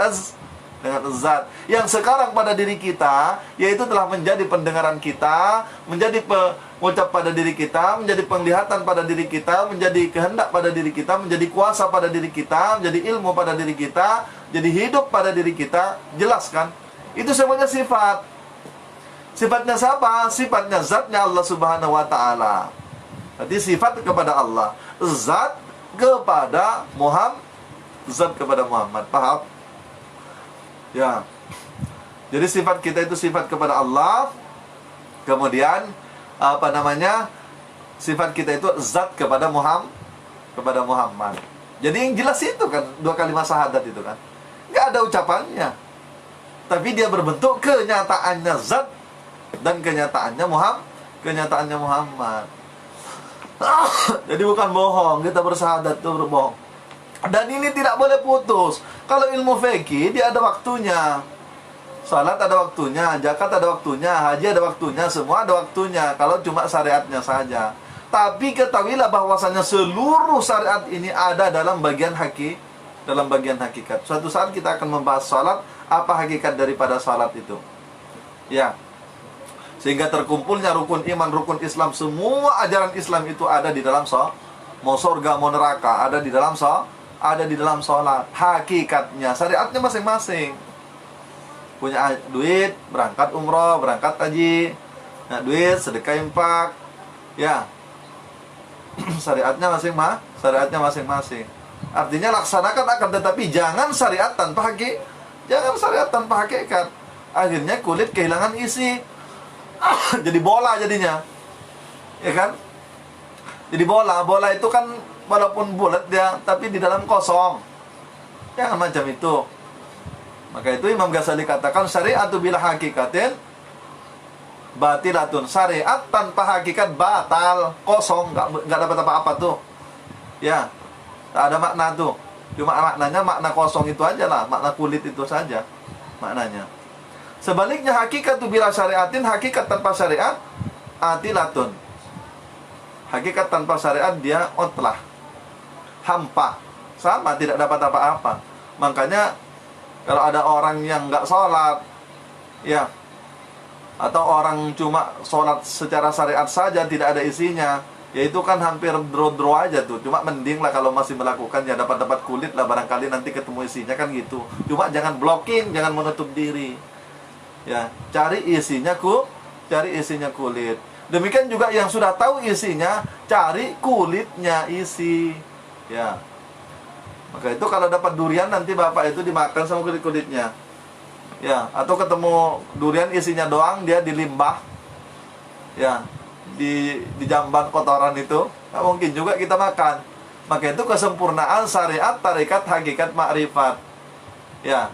zat yang sekarang pada diri kita, yaitu telah menjadi pendengaran kita, menjadi pengucap pada diri kita, menjadi penglihatan pada diri kita, menjadi kehendak pada diri kita, menjadi kuasa pada diri kita, menjadi ilmu pada diri kita, jadi hidup pada diri kita. Jelas kan? Itu semuanya sifat. Sifatnya siapa? Sifatnya zatnya Allah Subhanahu wa ta'ala. Jadi sifat kepada Allah, zat kepada Muhammad. Paham? Ya. Jadi sifat kita itu sifat kepada Allah. Kemudian sifat kita itu zat kepada Muhammad. Jadi yang jelas itu kan dua kalimat syahadat itu kan. Enggak ada ucapannya. Tapi dia berbentuk kenyataannya zat dan kenyataannya Muhammad. Jadi bukan bohong, kita bersyahadat itu berbohong. Dan ini tidak boleh putus. Kalau ilmu fikih dia ada waktunya. Salat ada waktunya, zakat ada waktunya, haji ada waktunya, semua ada waktunya. Kalau cuma syariatnya saja. Tapi ketahuilah bahwasanya seluruh syariat ini ada dalam bagian dalam bagian hakikat. Suatu saat kita akan membahas salat, apa hakikat daripada salat itu. Ya. Sehingga terkumpulnya rukun iman, rukun Islam, semua ajaran Islam itu ada di dalam salat. Mau surga, mau neraka, ada di dalam salat. Hakikatnya, syariatnya masing-masing. Punya duit, berangkat umroh, berangkat haji. Nah, duit, sedekah infak. Ya. Syariatnya masing-masing. Artinya laksanakan akan, tetapi jangan syariat tanpa hakikat. Akhirnya kulit kehilangan isi. Jadi bola jadinya. Ya kan? Jadi bola itu kan walaupun bulat dia, tapi di dalam kosong. Jangan macam itu. Maka itu Imam Ghazali katakan syariatu bila hakikatin batilatun. Syariat tanpa hakikat batal, kosong, enggak dapat apa-apa tuh. Ya. Tak ada makna tuh. Cuma maknanya makna kosong itu aja lah, makna kulit itu saja maknanya. Sebaliknya hakikat tu bila syariatin, hakikat tanpa syariat atilatun. Hakikat tanpa syariat dia otlah, hampa, sama, tidak dapat apa-apa. Makanya kalau ada orang yang nggak sholat, ya, atau orang cuma sholat secara syariat saja tidak ada isinya, ya itu kan hampir draw aja tuh. Cuma mending lah kalau masih melakukan, ya dapat kulit lah, barangkali nanti ketemu isinya kan gitu. Cuma jangan blocking, jangan menutup diri. Ya, cari isinya kulit. Demikian juga yang sudah tahu isinya, cari kulitnya isi. Ya. Maka itu kalau dapat durian nanti bapak itu dimakan sama kulit-kulitnya. Ya, atau ketemu durian isinya doang, dia di limbah. Ya, di jamban kotoran itu, nggak mungkin juga kita makan. Maka itu kesempurnaan syariat, tarekat, hakikat, makrifat. Ya.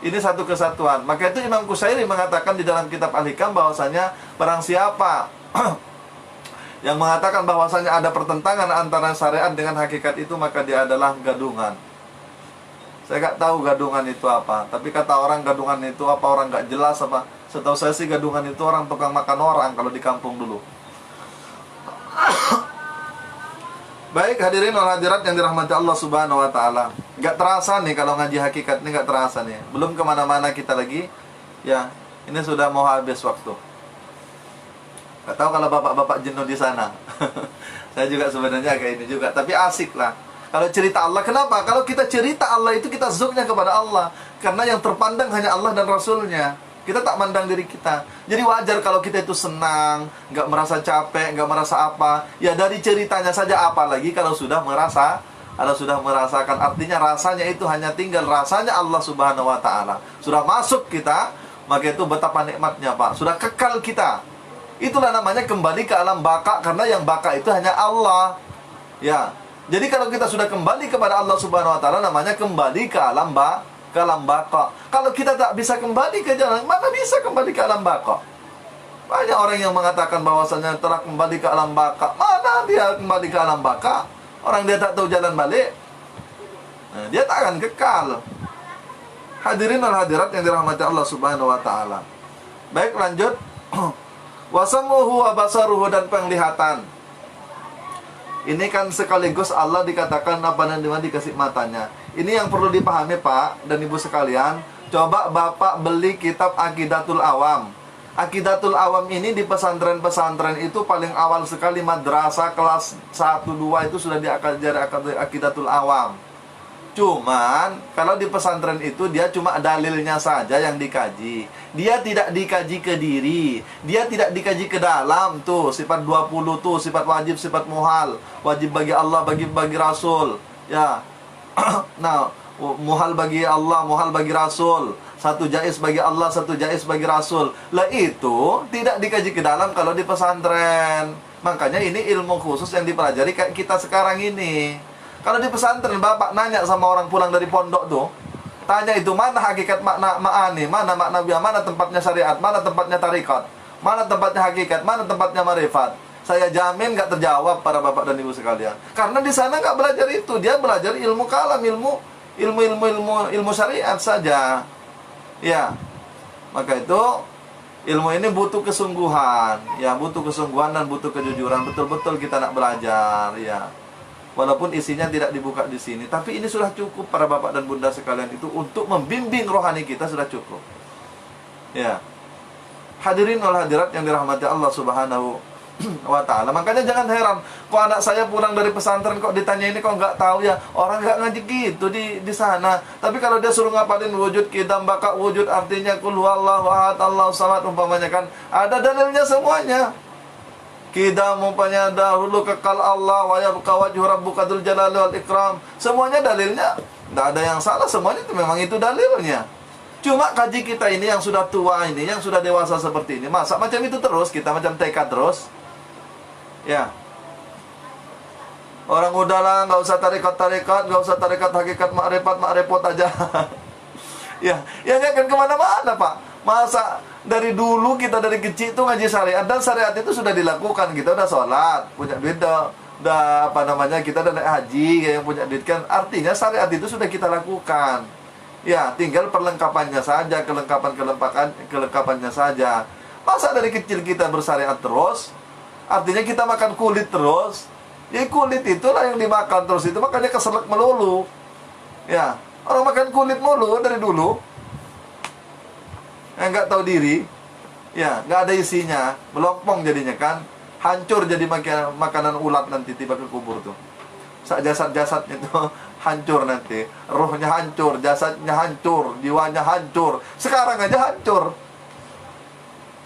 Ini satu kesatuan. Maka itu Imam Qusairi mengatakan di dalam kitab Al-Hikam bahwasanya barang siapa yang mengatakan bahwasanya ada pertentangan antara syariat dengan hakikat itu, maka dia adalah gadungan. Saya nggak tahu gadungan itu apa, tapi kata orang gadungan itu apa, orang nggak jelas apa. Setahu saya sih gadungan itu orang tukang makan orang kalau di kampung dulu. Baik hadirin wal hadirat yang dirahmati Allah Subhanahu wa taala. Enggak terasa nih kalau ngaji hakikat ini, enggak terasa nih. Belum kemana mana kita lagi. Ya, ini sudah mau habis waktu. Enggak tahu kalau bapak-bapak jenuh di sana. Saya juga sebenarnya kayak ini juga, tapi asik lah. Kalau cerita Allah, kenapa? Kalau kita cerita Allah itu kita zoomnya kepada Allah. Karena yang terpandang hanya Allah dan Rasulnya. Kita tak mandang diri kita. Jadi wajar kalau kita itu senang, nggak merasa capek, nggak merasa apa. Ya dari ceritanya saja, apalagi kalau sudah merasakan. Artinya rasanya itu hanya tinggal rasanya Allah Subhanahu wa taala. Sudah masuk kita, maka itu betapa nikmatnya, Pak. Sudah kekal kita. Itulah namanya kembali ke alam baka, karena yang baka itu hanya Allah. Ya. Jadi kalau kita sudah kembali kepada Allah Subhanahu wa taala, namanya kembali ke alam baka. Kalau kita tak bisa kembali ke jalan, mana bisa kembali ke alam baka? Banyak orang yang mengatakan bahwasanya telah kembali ke alam baka. Mana dia kembali ke alam baka? Orang dia tak tahu jalan balik. Nah, dia tak akan kekal. Hadirin wal hadirat yang dirahmati Allah Subhanahu wa taala. Baik, lanjut. Wasamuhu wa basaruhu, dan penglihatan. Ini kan sekaligus Allah dikatakan apa dan dimana dikasih matanya. Ini yang perlu dipahami Pak dan Ibu sekalian. Coba Bapak beli kitab Aqidatul Awam. Aqidatul Awam ini di pesantren-pesantren itu paling awal sekali, madrasah kelas 1-2 itu sudah diajari Aqidatul Awam. Cuman kalau di pesantren itu dia cuma dalilnya saja yang dikaji. Dia tidak dikaji ke diri, dia tidak dikaji ke dalam tuh sifat 20 tuh, sifat wajib, sifat muhal, wajib bagi Allah, bagi Rasul. Ya. Nah, muhal bagi Allah, muhal bagi Rasul. Satu jaiz bagi Allah, satu jaiz bagi Rasul. Lah itu tidak dikaji ke dalam kalau di pesantren. Makanya ini ilmu khusus yang dipelajari kayak kita sekarang ini. Kalau di pesantren Bapak nanya sama orang pulang dari pondok tuh, tanya itu mana hakikat makna ma'ani, mana makna biya, mana tempatnya syariat, mana tempatnya tarikat, mana tempatnya hakikat, mana tempatnya marifat. Saya jamin gak terjawab para bapak dan ibu sekalian. Karena di sana gak belajar itu, dia belajar ilmu kalam, ilmu syariat saja. Ya, maka itu ilmu ini butuh kesungguhan, ya butuh kesungguhan dan butuh kejujuran. Betul-betul kita nak belajar, ya. Walaupun isinya tidak dibuka di sini, tapi ini sudah cukup para bapak dan bunda sekalian itu untuk membimbing rohani kita, sudah cukup. Ya. Hadirin wal hadirat yang dirahmati Allah Subhanahu wa ta'ala. Makanya jangan heran kok anak saya pulang dari pesantren kok ditanya ini kok nggak tahu ya. Orang nggak ngaji gitu di sana. Tapi kalau dia suruh ngapalin wujud qidam baka wujud, artinya kul huwallahu ahad Allahu samad umpamanya, kan ada dalilnya semuanya. Qidam umpamanya dahulu kekal Allah, wa yabqa wajhu rabbuka dzul jalali wal ikram. Semuanya dalilnya, nggak ada yang salah, semuanya itu memang itu dalilnya. Cuma kaji kita ini yang sudah tua ini, yang sudah dewasa seperti ini, masa macam itu terus, kita macam TK terus. Ya. Orang udahlah, nggak usah tarekat-tarekat, nggak usah tarekat hakikat makrifat aja. Ya nggak akan kemana-mana Pak. Masa dari dulu kita dari kecil itu ngaji syariat, dan syariat itu sudah dilakukan. Kita udah sholat, punya duit, udah apa namanya, kita udah naik haji, yang punya duit kan. Artinya syariat itu sudah kita lakukan. Ya, tinggal perlengkapannya saja, kelengkapannya saja. Masa dari kecil kita bersyariat terus, artinya kita makan kulit terus. Ya kulit itulah yang dimakan terus itu, makanya keselak melulu. Ya, orang makan kulit mulu dari dulu. Nggak tahu diri. Ya, nggak ada isinya, melompong jadinya kan. Hancur jadi makanan ulat nanti tiba ke kubur tuh. Jasad-jasadnya itu hancur nanti, rohnya hancur, jasadnya hancur, jiwanya hancur. Sekarang aja hancur.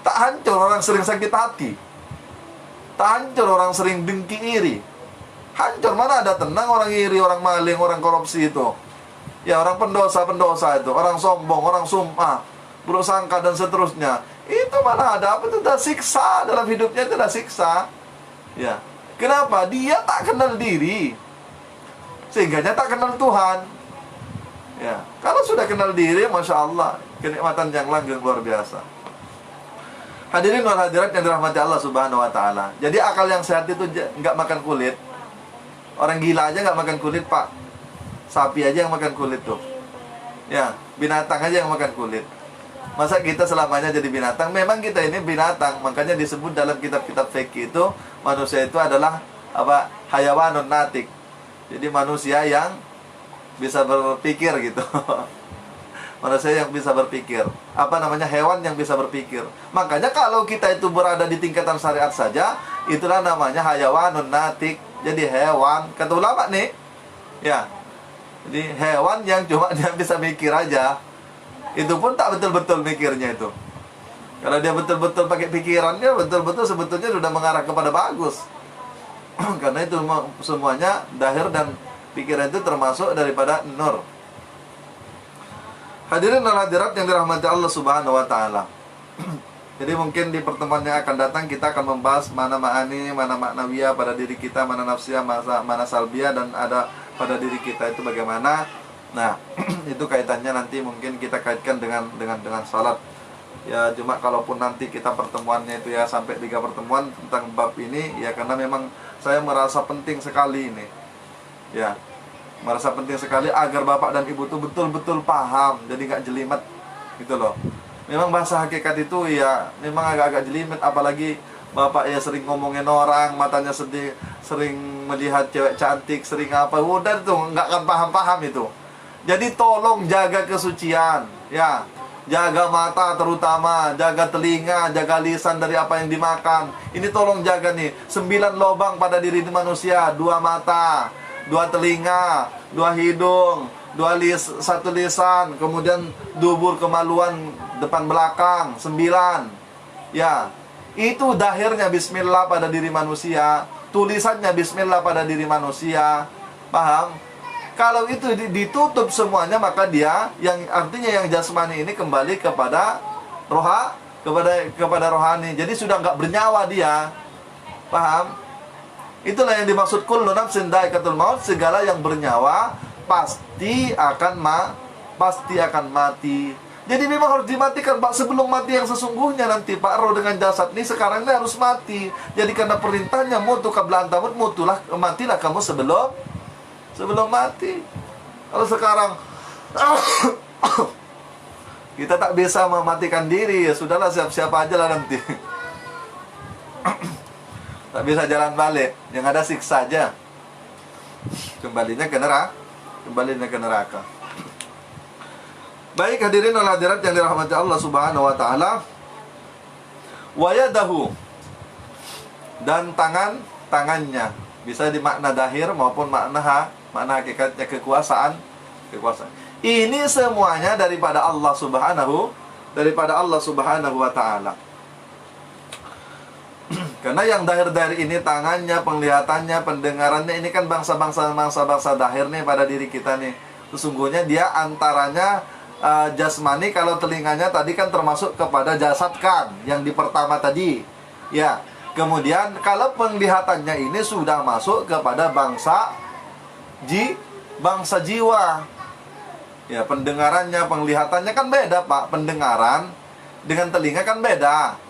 Tak hancur orang sering sakit hati, tak hancur orang sering dengki iri. Hancur, mana ada tenang orang iri, orang maling, orang korupsi itu. Ya, orang pendosa itu, orang sombong, orang sum'ah, buruk sangka dan seterusnya. Itu mana ada apa itu, dah siksa dalam hidupnya, itu dah siksa. Ya. Kenapa? Dia tak kenal diri, sehingga dia tak kenal Tuhan. Ya, kalau sudah kenal diri, Masya Allah, kenikmatan yang langgeng luar biasa. Hadirin wal hadirat yang dirahmati Allah Subhanahu wa ta'ala. Jadi akal yang sehat itu nggak makan kulit. Orang gila aja nggak makan kulit Pak. Sapi aja yang makan kulit tuh. Ya, binatang aja yang makan kulit. Masa kita selamanya jadi binatang? Memang kita ini binatang. Makanya disebut dalam kitab-kitab fikih itu, manusia itu adalah apa? Hayawanun natik. Jadi manusia yang bisa berpikir gitu. Manusia yang bisa berpikir. Apa namanya? Hewan yang bisa berpikir. Makanya kalau kita itu berada di tingkatan syariat saja, itulah namanya hayawanun natik. Jadi hewan, kata ulama nih. Ya. Jadi hewan yang cuma dia bisa mikir aja. Itu pun tak betul-betul mikirnya itu. Kalau dia betul-betul pakai pikirannya, betul-betul sebetulnya sudah mengarah kepada bagus. Karena itu semuanya dahir dan pikiran itu termasuk daripada nur. Hadirin dan hadirat yang dirahmati Allah Subhanahu wa ta'ala. Jadi mungkin di pertemuan yang akan datang kita akan membahas mana ma'ani, mana maknawiyah pada diri kita, mana nafsiyah, mana salbiyah, dan ada pada diri kita itu bagaimana. Nah, itu kaitannya nanti mungkin kita kaitkan dengan salat. Ya, cuma kalaupun nanti kita pertemuannya itu ya sampai 3 pertemuan tentang bab ini, ya karena memang saya merasa penting sekali ini. Ya, merasa penting sekali agar bapak dan ibu itu betul-betul paham, jadi nggak jelimet gitu loh. Memang bahasa hakikat itu ya memang agak-agak jelimet, apalagi bapak ya sering ngomongin orang, matanya sedih, sering melihat cewek cantik, sering apa, udah tuh nggak akan paham-paham itu. Jadi tolong jaga kesucian, ya. Jaga mata terutama, jaga telinga, jaga lisan dari apa yang dimakan. Ini tolong jaga nih, 9 lubang pada diri manusia, 2 mata, 2 telinga, 2 hidung, 1 lisan, kemudian dubur kemaluan depan belakang, 9. Ya, itu dahirnya bismillah pada diri manusia, tulisannya bismillah pada diri manusia. Paham? Kalau itu ditutup semuanya, maka dia yang artinya yang jasmani ini kembali kepada kepada rohani. Jadi sudah nggak bernyawa dia. Paham? Itulah yang dimaksud kullu nafsin dha'iqatul maut, segala yang bernyawa pasti akan mati. Jadi memang harus dimatikan Pak, sebelum mati yang sesungguhnya nanti Pak, roh dengan jasad ini sekarang ini harus mati. Jadi karena perintahnya mutu qabla an tamut, matilah kamu sebelum mati. Kalau sekarang kita tak bisa mematikan diri, ya sudahlah, siap-siap aja lah nanti. Tak bisa jalan balik, yang ada siksa aja. Kembalinya ke neraka. Kembalinya ke neraka. Baik hadirin wal hadirat yang dirahmati Allah Subhanahu wa taala. Wa yadahu, dan tangannya bisa dimakna dahir maupun makna hakikatnya kekuasaan. Ini semuanya daripada Allah Subhanahu wa taala. Karena yang dahir-dahir ini tangannya, penglihatannya, pendengarannya, ini kan bangsa-bangsa dahir nih pada diri kita nih. Sesungguhnya dia antaranya jasmani. Kalau telinganya tadi kan termasuk kepada jasad kan, yang di pertama tadi. Ya, kemudian kalau penglihatannya ini sudah masuk kepada bangsa jiwa. Ya, pendengarannya, penglihatannya kan beda, Pak. Pendengaran dengan telinga kan beda.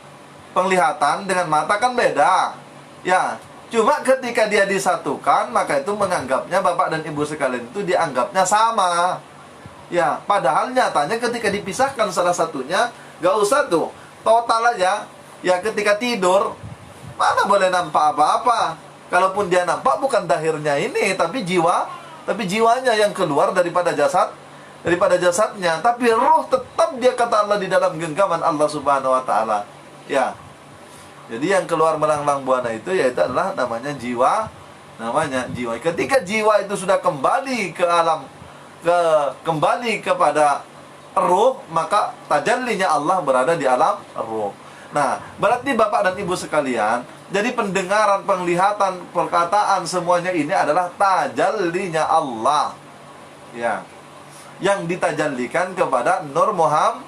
Penglihatan dengan mata kan beda. Ya, cuma ketika dia disatukan, maka itu menganggapnya Bapak dan Ibu sekalian itu dianggapnya sama. Ya, padahal nyatanya ketika dipisahkan salah satunya, gak usah tuh, total aja. Ya, ketika tidur, mana boleh nampak apa-apa. Kalaupun dia nampak bukan dahirnya ini, tapi jiwanya yang keluar daripada jasadnya. Tapi roh tetap dia kata Allah di dalam genggaman Allah Subhanahu wa taala. Ya. Jadi yang keluar melanglang buana itu yaitu adalah namanya jiwa. Ketika jiwa itu sudah kembali ke alam, kembali kepada ruh, maka tajallinya Allah berada di alam ruh. Nah, berarti Bapak dan Ibu sekalian, jadi pendengaran, penglihatan, perkataan, semuanya ini adalah tajallinya Allah. Ya. Yang ditajallikan kepada Nur Muhammad.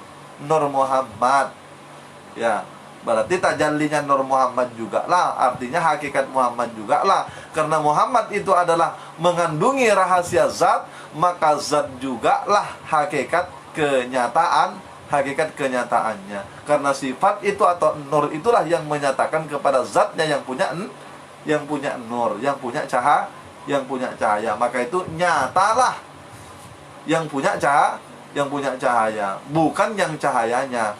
Ya. Berarti tajallinya Nur Muhammad juga lah, artinya hakikat Muhammad juga lah. Karena Muhammad itu adalah mengandungi rahasia zat, maka zat juga lah hakikat kenyataannya. Karena sifat itu atau nur itulah yang menyatakan kepada zatnya yang punya nur, yang punya cahaya. Maka itu nyatalah yang punya cahaya, bukan yang cahayanya.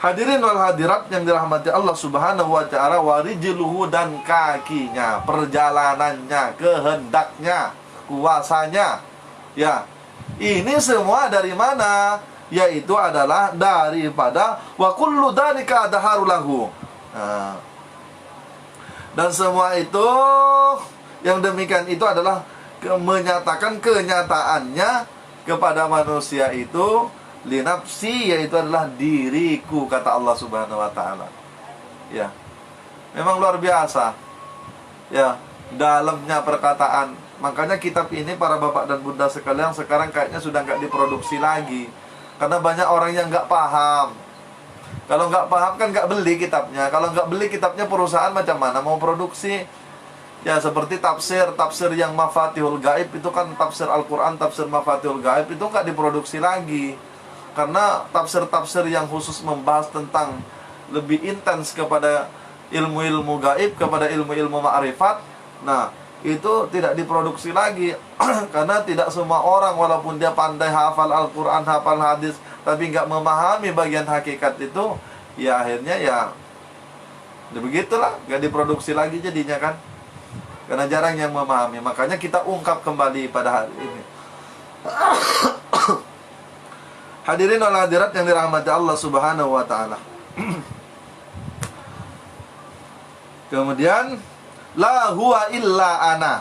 Hadirin wal hadirat yang dirahmati Allah Subhanahu wa taala, warijluhu, dan kakinya, perjalanannya, kehendaknya, kuasanya. Ya. Ini semua dari mana? Yaitu adalah daripada wa kullu dzalika adharu lahu. Nah. Dan semua itu yang demikian itu adalah menyatakan kenyataannya kepada manusia itu linafsi, yaitu adalah diriku, kata Allah Subhanahu wa taala. Ya. Memang luar biasa. Ya, dalamnya perkataan. Makanya kitab ini para bapak dan bunda sekalian sekarang kayaknya sudah nggak diproduksi lagi. Karena banyak orang yang nggak paham. Kalau nggak paham kan nggak beli kitabnya. Kalau nggak beli kitabnya, perusahaan macam mana mau produksi? Ya, seperti tafsir yang Mafatihul Gaib itu kan tafsir Al-Quran, tafsir Mafatihul Gaib itu nggak diproduksi lagi. Karena tafsir-tafsir yang khusus membahas tentang lebih intens kepada ilmu-ilmu gaib, kepada ilmu-ilmu ma'rifat, nah, itu tidak diproduksi lagi. Karena tidak semua orang, walaupun dia pandai hafal Al-Quran, hafal hadis, tapi nggak memahami bagian hakikat itu, ya akhirnya ya begitulah, nggak diproduksi lagi jadinya kan. Karena jarang yang memahami. Makanya kita ungkap kembali pada hari ini. Hadirin wal hadirat yang dirahmati Allah Subhanahu wa taala. Kemudian la huwa illa ana.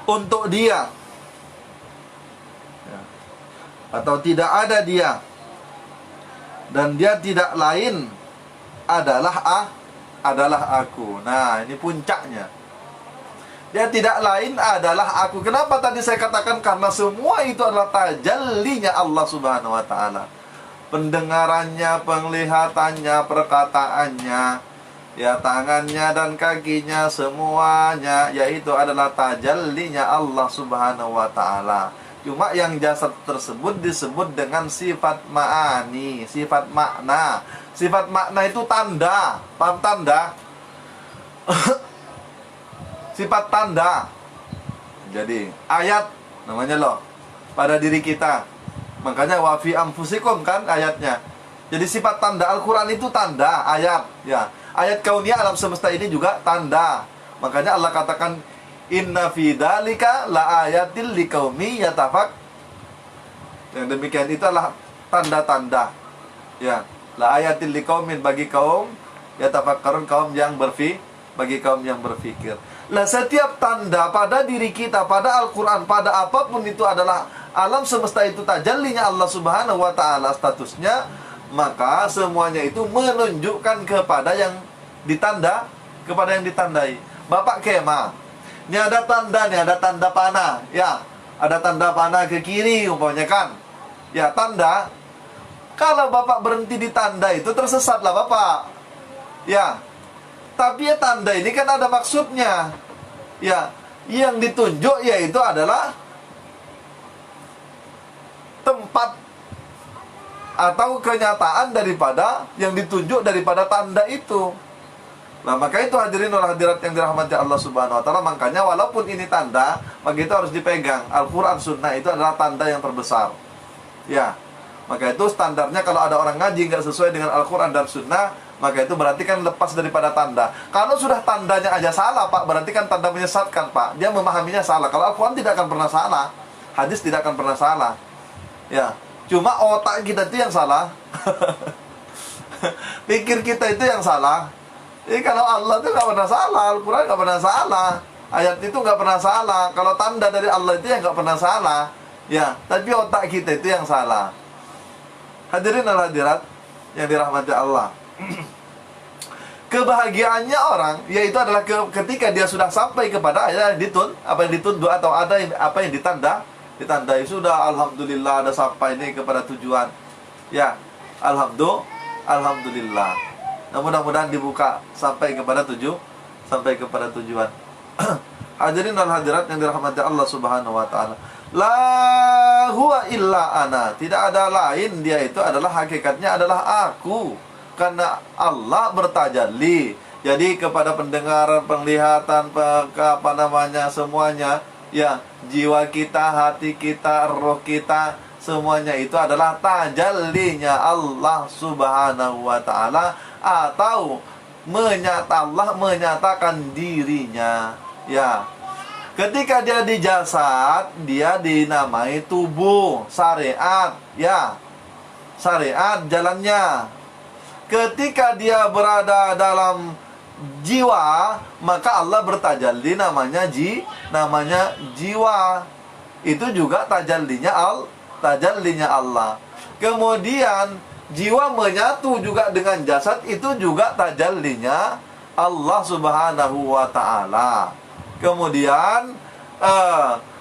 Untuk dia, ya, atau tidak ada dia, dan dia tidak lain adalah aku. Nah, ini puncaknya. Dia tidak lain adalah aku. Kenapa tadi saya katakan? Karena semua itu adalah tajallinya Allah Subhanahu wa taala. Pendengarannya, penglihatannya, perkataannya, ya, tangannya dan kakinya, semuanya yaitu adalah tajallinya Allah Subhanahu wa taala. Cuma yang jasad tersebut disebut dengan sifat ma'ani, sifat makna. Sifat makna itu tanda. Paham tanda? Sifat tanda. Jadi ayat namanya loh pada diri kita. Makanya wa fi anfusikum kan ayatnya. Jadi sifat tanda Al-Quran itu tanda, ayat. Ya, ayat kauniyah alam semesta ini juga tanda. Makanya Allah katakan, inna fi dzalika la ayatil liqaumi yatafak. Yang demikian itu adalah tanda-tanda. Ya, la ayatil liqaumin, bagi kaum yatafakkarun, kaum yang bagi kaum yang berfikir. Nah, setiap tanda pada diri kita, pada Al-Quran, pada apapun itu adalah alam semesta itu tajallinya Allah Subhanahu wa ta'ala statusnya, maka semuanya itu menunjukkan kepada yang ditanda, kepada yang ditandai. Bapak kema, ini ada tanda panah, ya, ada tanda panah ke kiri umpamanya kan, ya, tanda. Kalau Bapak berhenti di tanda itu, tersesatlah Bapak, ya. Tapi ya, tanda ini kan ada maksudnya. Ya, yang ditunjuk yaitu adalah tempat atau kenyataan daripada yang ditunjuk daripada tanda itu. Nah, maka itu hadirin wal hadirat yang dirahmati Allah Subhanahu wa ta'ala. Makanya walaupun ini tanda, maka itu harus dipegang. Al-Quran Sunnah itu adalah tanda yang terbesar. Ya, maka itu standarnya kalau ada orang ngaji nggak sesuai dengan Al-Quran dan Sunnah, maka itu berarti kan lepas daripada tanda. Kalau sudah tandanya aja salah, Pak, berarti kan tanda menyesatkan, Pak. Dia memahaminya salah. Kalau Al-Quran tidak akan pernah salah, hadis tidak akan pernah salah. Ya, cuma otak kita itu yang salah. Pikir kita itu yang salah. Jadi kalau Allah itu nggak pernah salah, Al-Quran nggak pernah salah, ayat itu nggak pernah salah. Kalau tanda dari Allah itu yang nggak pernah salah. Ya, tapi otak kita itu yang salah. Hadirin dan hadirat yang dirahmati Allah. Kebahagiaannya orang yaitu adalah ketika dia sudah sampai kepada apa yang ditunduk atau apa yang ditandai sudah, alhamdulillah, ada sampai ini kepada tujuan. Ya, alhamdulillah. Nah, mudah-mudahan dibuka sampai kepada tujuan. Hadirin dan hadirat yang dirahmati Allah Subhanahu wa ta'ala. La huwa illa ana. Tidak ada lain, dia itu adalah hakikatnya adalah aku. Karena Allah bertajalli. Jadi kepada pendengaran, penglihatan, semuanya, ya, jiwa kita, hati kita, roh kita, semuanya itu adalah tajallinya Allah Subhanahu wa ta'ala, atau Allah menyatakan dirinya. Ya, ketika dia di jasad, dia dinamai tubuh, syariat, ya, syariat jalannya. Ketika dia berada dalam jiwa, maka Allah bertajalli, namanya jiwa. Itu juga tajallinya Allah. Kemudian jiwa menyatu juga dengan jasad, itu juga tajallinya Allah Subhanahu wa ta'ala. Kemudian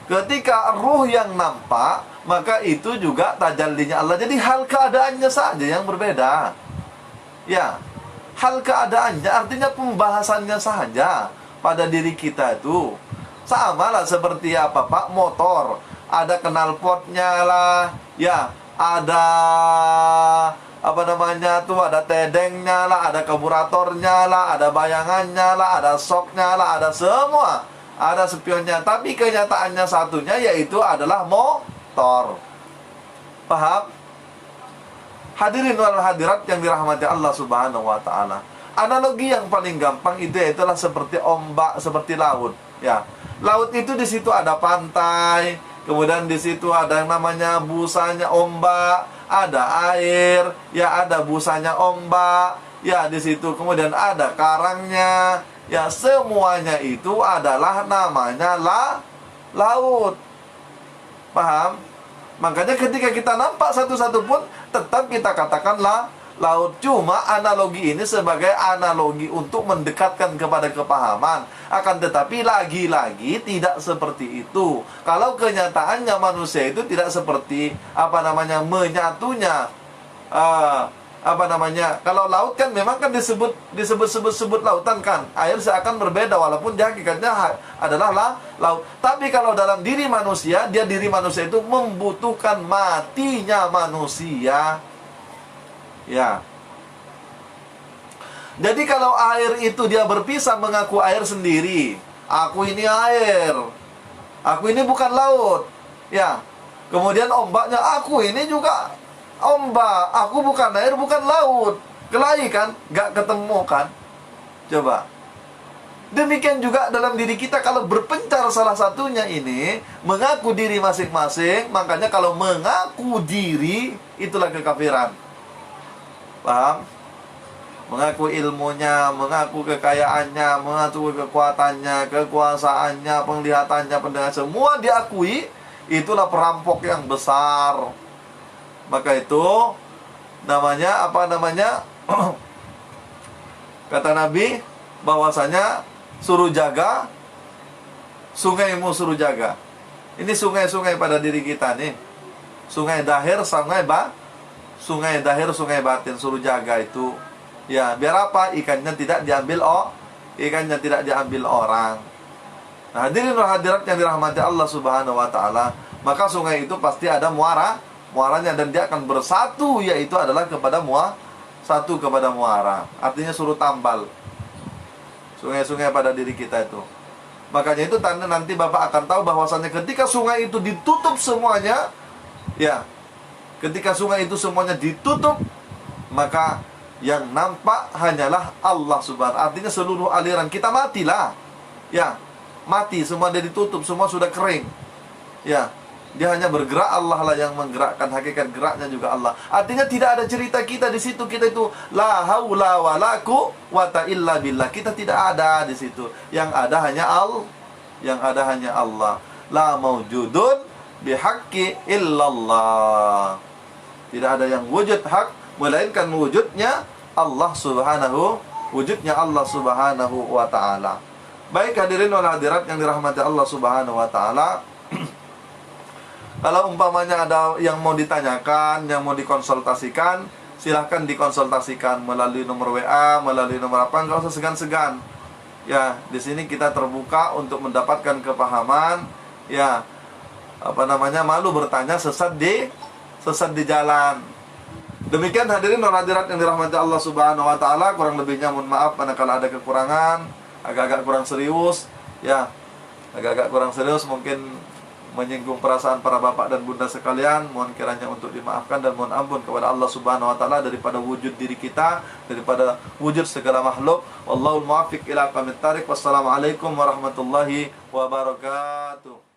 ketika ruh yang nampak, maka itu juga tajallinya Allah. Jadi hal keadaannya saja yang berbeda. Ya, hal keadaannya artinya pembahasannya saja pada diri kita itu. Sama lah seperti apa, Pak, motor. Ada knalpotnya lah, ya, ada ada tedengnya lah, ada karburatornya lah, ada bayangannya lah, ada shocknya lah, ada semua, ada spionnya. Tapi kenyataannya satunya, yaitu adalah motor. Paham? Hadirin wal hadirat yang dirahmati Allah Subhanahu wa ta'ala. Analogi yang paling gampang itu itulah seperti ombak, seperti laut. Ya, laut itu di situ ada pantai, kemudian di situ ada yang namanya busanya ombak, ada air, ya, ada busanya ombak, ya, di situ kemudian ada karangnya, ya, semuanya itu adalah namanya laut. Paham? Makanya ketika kita nampak satu-satu pun, tetap kita katakanlah laut. Cuma analogi ini sebagai analogi untuk mendekatkan kepada kepahaman. Akan tetapi lagi-lagi tidak seperti itu. Kalau kenyataannya manusia itu tidak seperti menyatunya. Kalau laut kan memang kan disebut lautan kan. Air seakan berbeda walaupun dia hakikatnya adalah laut. Tapi kalau dalam diri manusia itu membutuhkan matinya manusia. Ya. Jadi kalau air itu dia berpisah, mengaku air sendiri. Aku ini air. Aku ini bukan laut. Ya. Kemudian ombaknya, aku ini juga ombak, aku bukan air, bukan laut. Kelahi kan? Gak ketemu kan? Coba. Demikian juga dalam diri kita, kalau berpencar salah satunya ini, mengaku diri masing-masing, makanya kalau mengaku diri, itulah kekafiran. Paham? Mengaku ilmunya, mengaku kekayaannya, mengaku kekuatannya, kekuasaannya, penglihatannya, pendengaran, semua diakui, itulah perampok yang besar. Maka itu namanya apa namanya? Kata Nabi bahwasanya suruh jaga sungaimu, suruh jaga. Ini sungai-sungai pada diri kita nih. Sungai dahir, sungai dahir, sungai batin, suruh jaga itu. Ya, biar apa? Ikannya tidak diambil ikannya tidak diambil orang. Nah, hadirin dan hadirat yang dirahmati Allah Subhanahu wa taala, maka sungai itu pasti ada muaranya, dan dia akan bersatu, yaitu adalah satu kepada muara. Artinya suruh tambal sungai-sungai pada diri kita itu. Makanya itu tanda nanti Bapak akan tahu bahwasannya ketika sungai itu ditutup semuanya, ya, ketika sungai itu semuanya ditutup, maka yang nampak hanyalah Allah Subhanahu. Artinya seluruh aliran kita matilah. Ya, mati, semua dia ditutup, semua sudah kering. Ya, dia hanya bergerak, Allah lah yang menggerakkan, hakikat geraknya juga Allah. Artinya tidak ada cerita kita di situ, kita itu la haula wala quwata illa billah. Kita tidak ada di situ. Yang ada hanya Allah. La maujudun bihaqqi illallah. Tidak ada yang wujud hak melainkan wujudnya Allah Subhanahu wa taala. Baik hadirin wal hadirat yang dirahmati Allah Subhanahu wa taala. Kalau umpamanya ada yang mau ditanyakan, yang mau dikonsultasikan, silahkan dikonsultasikan melalui nomor WA, melalui nomor apa, nggak usah segan-segan. Ya, di sini kita terbuka untuk mendapatkan kepahaman. Ya, apa namanya, malu bertanya, sesat di jalan. Demikian hadirin dan hadirat yang dirahmati Allah Subhanahu wa taala, kurang lebihnya mohon maaf manakala ada kekurangan, agak-agak kurang serius, ya. Agak-agak kurang serius, mungkin menyinggung perasaan para bapak dan bunda sekalian, mohon kiranya untuk dimaafkan dan mohon ampun kepada Allah Subhanahu wa taala daripada wujud diri kita, daripada wujud segala makhluk. Wallahul muwaffiq ila aqwamit thariq. Wassalamualaikum warahmatullahi wabarakatuh.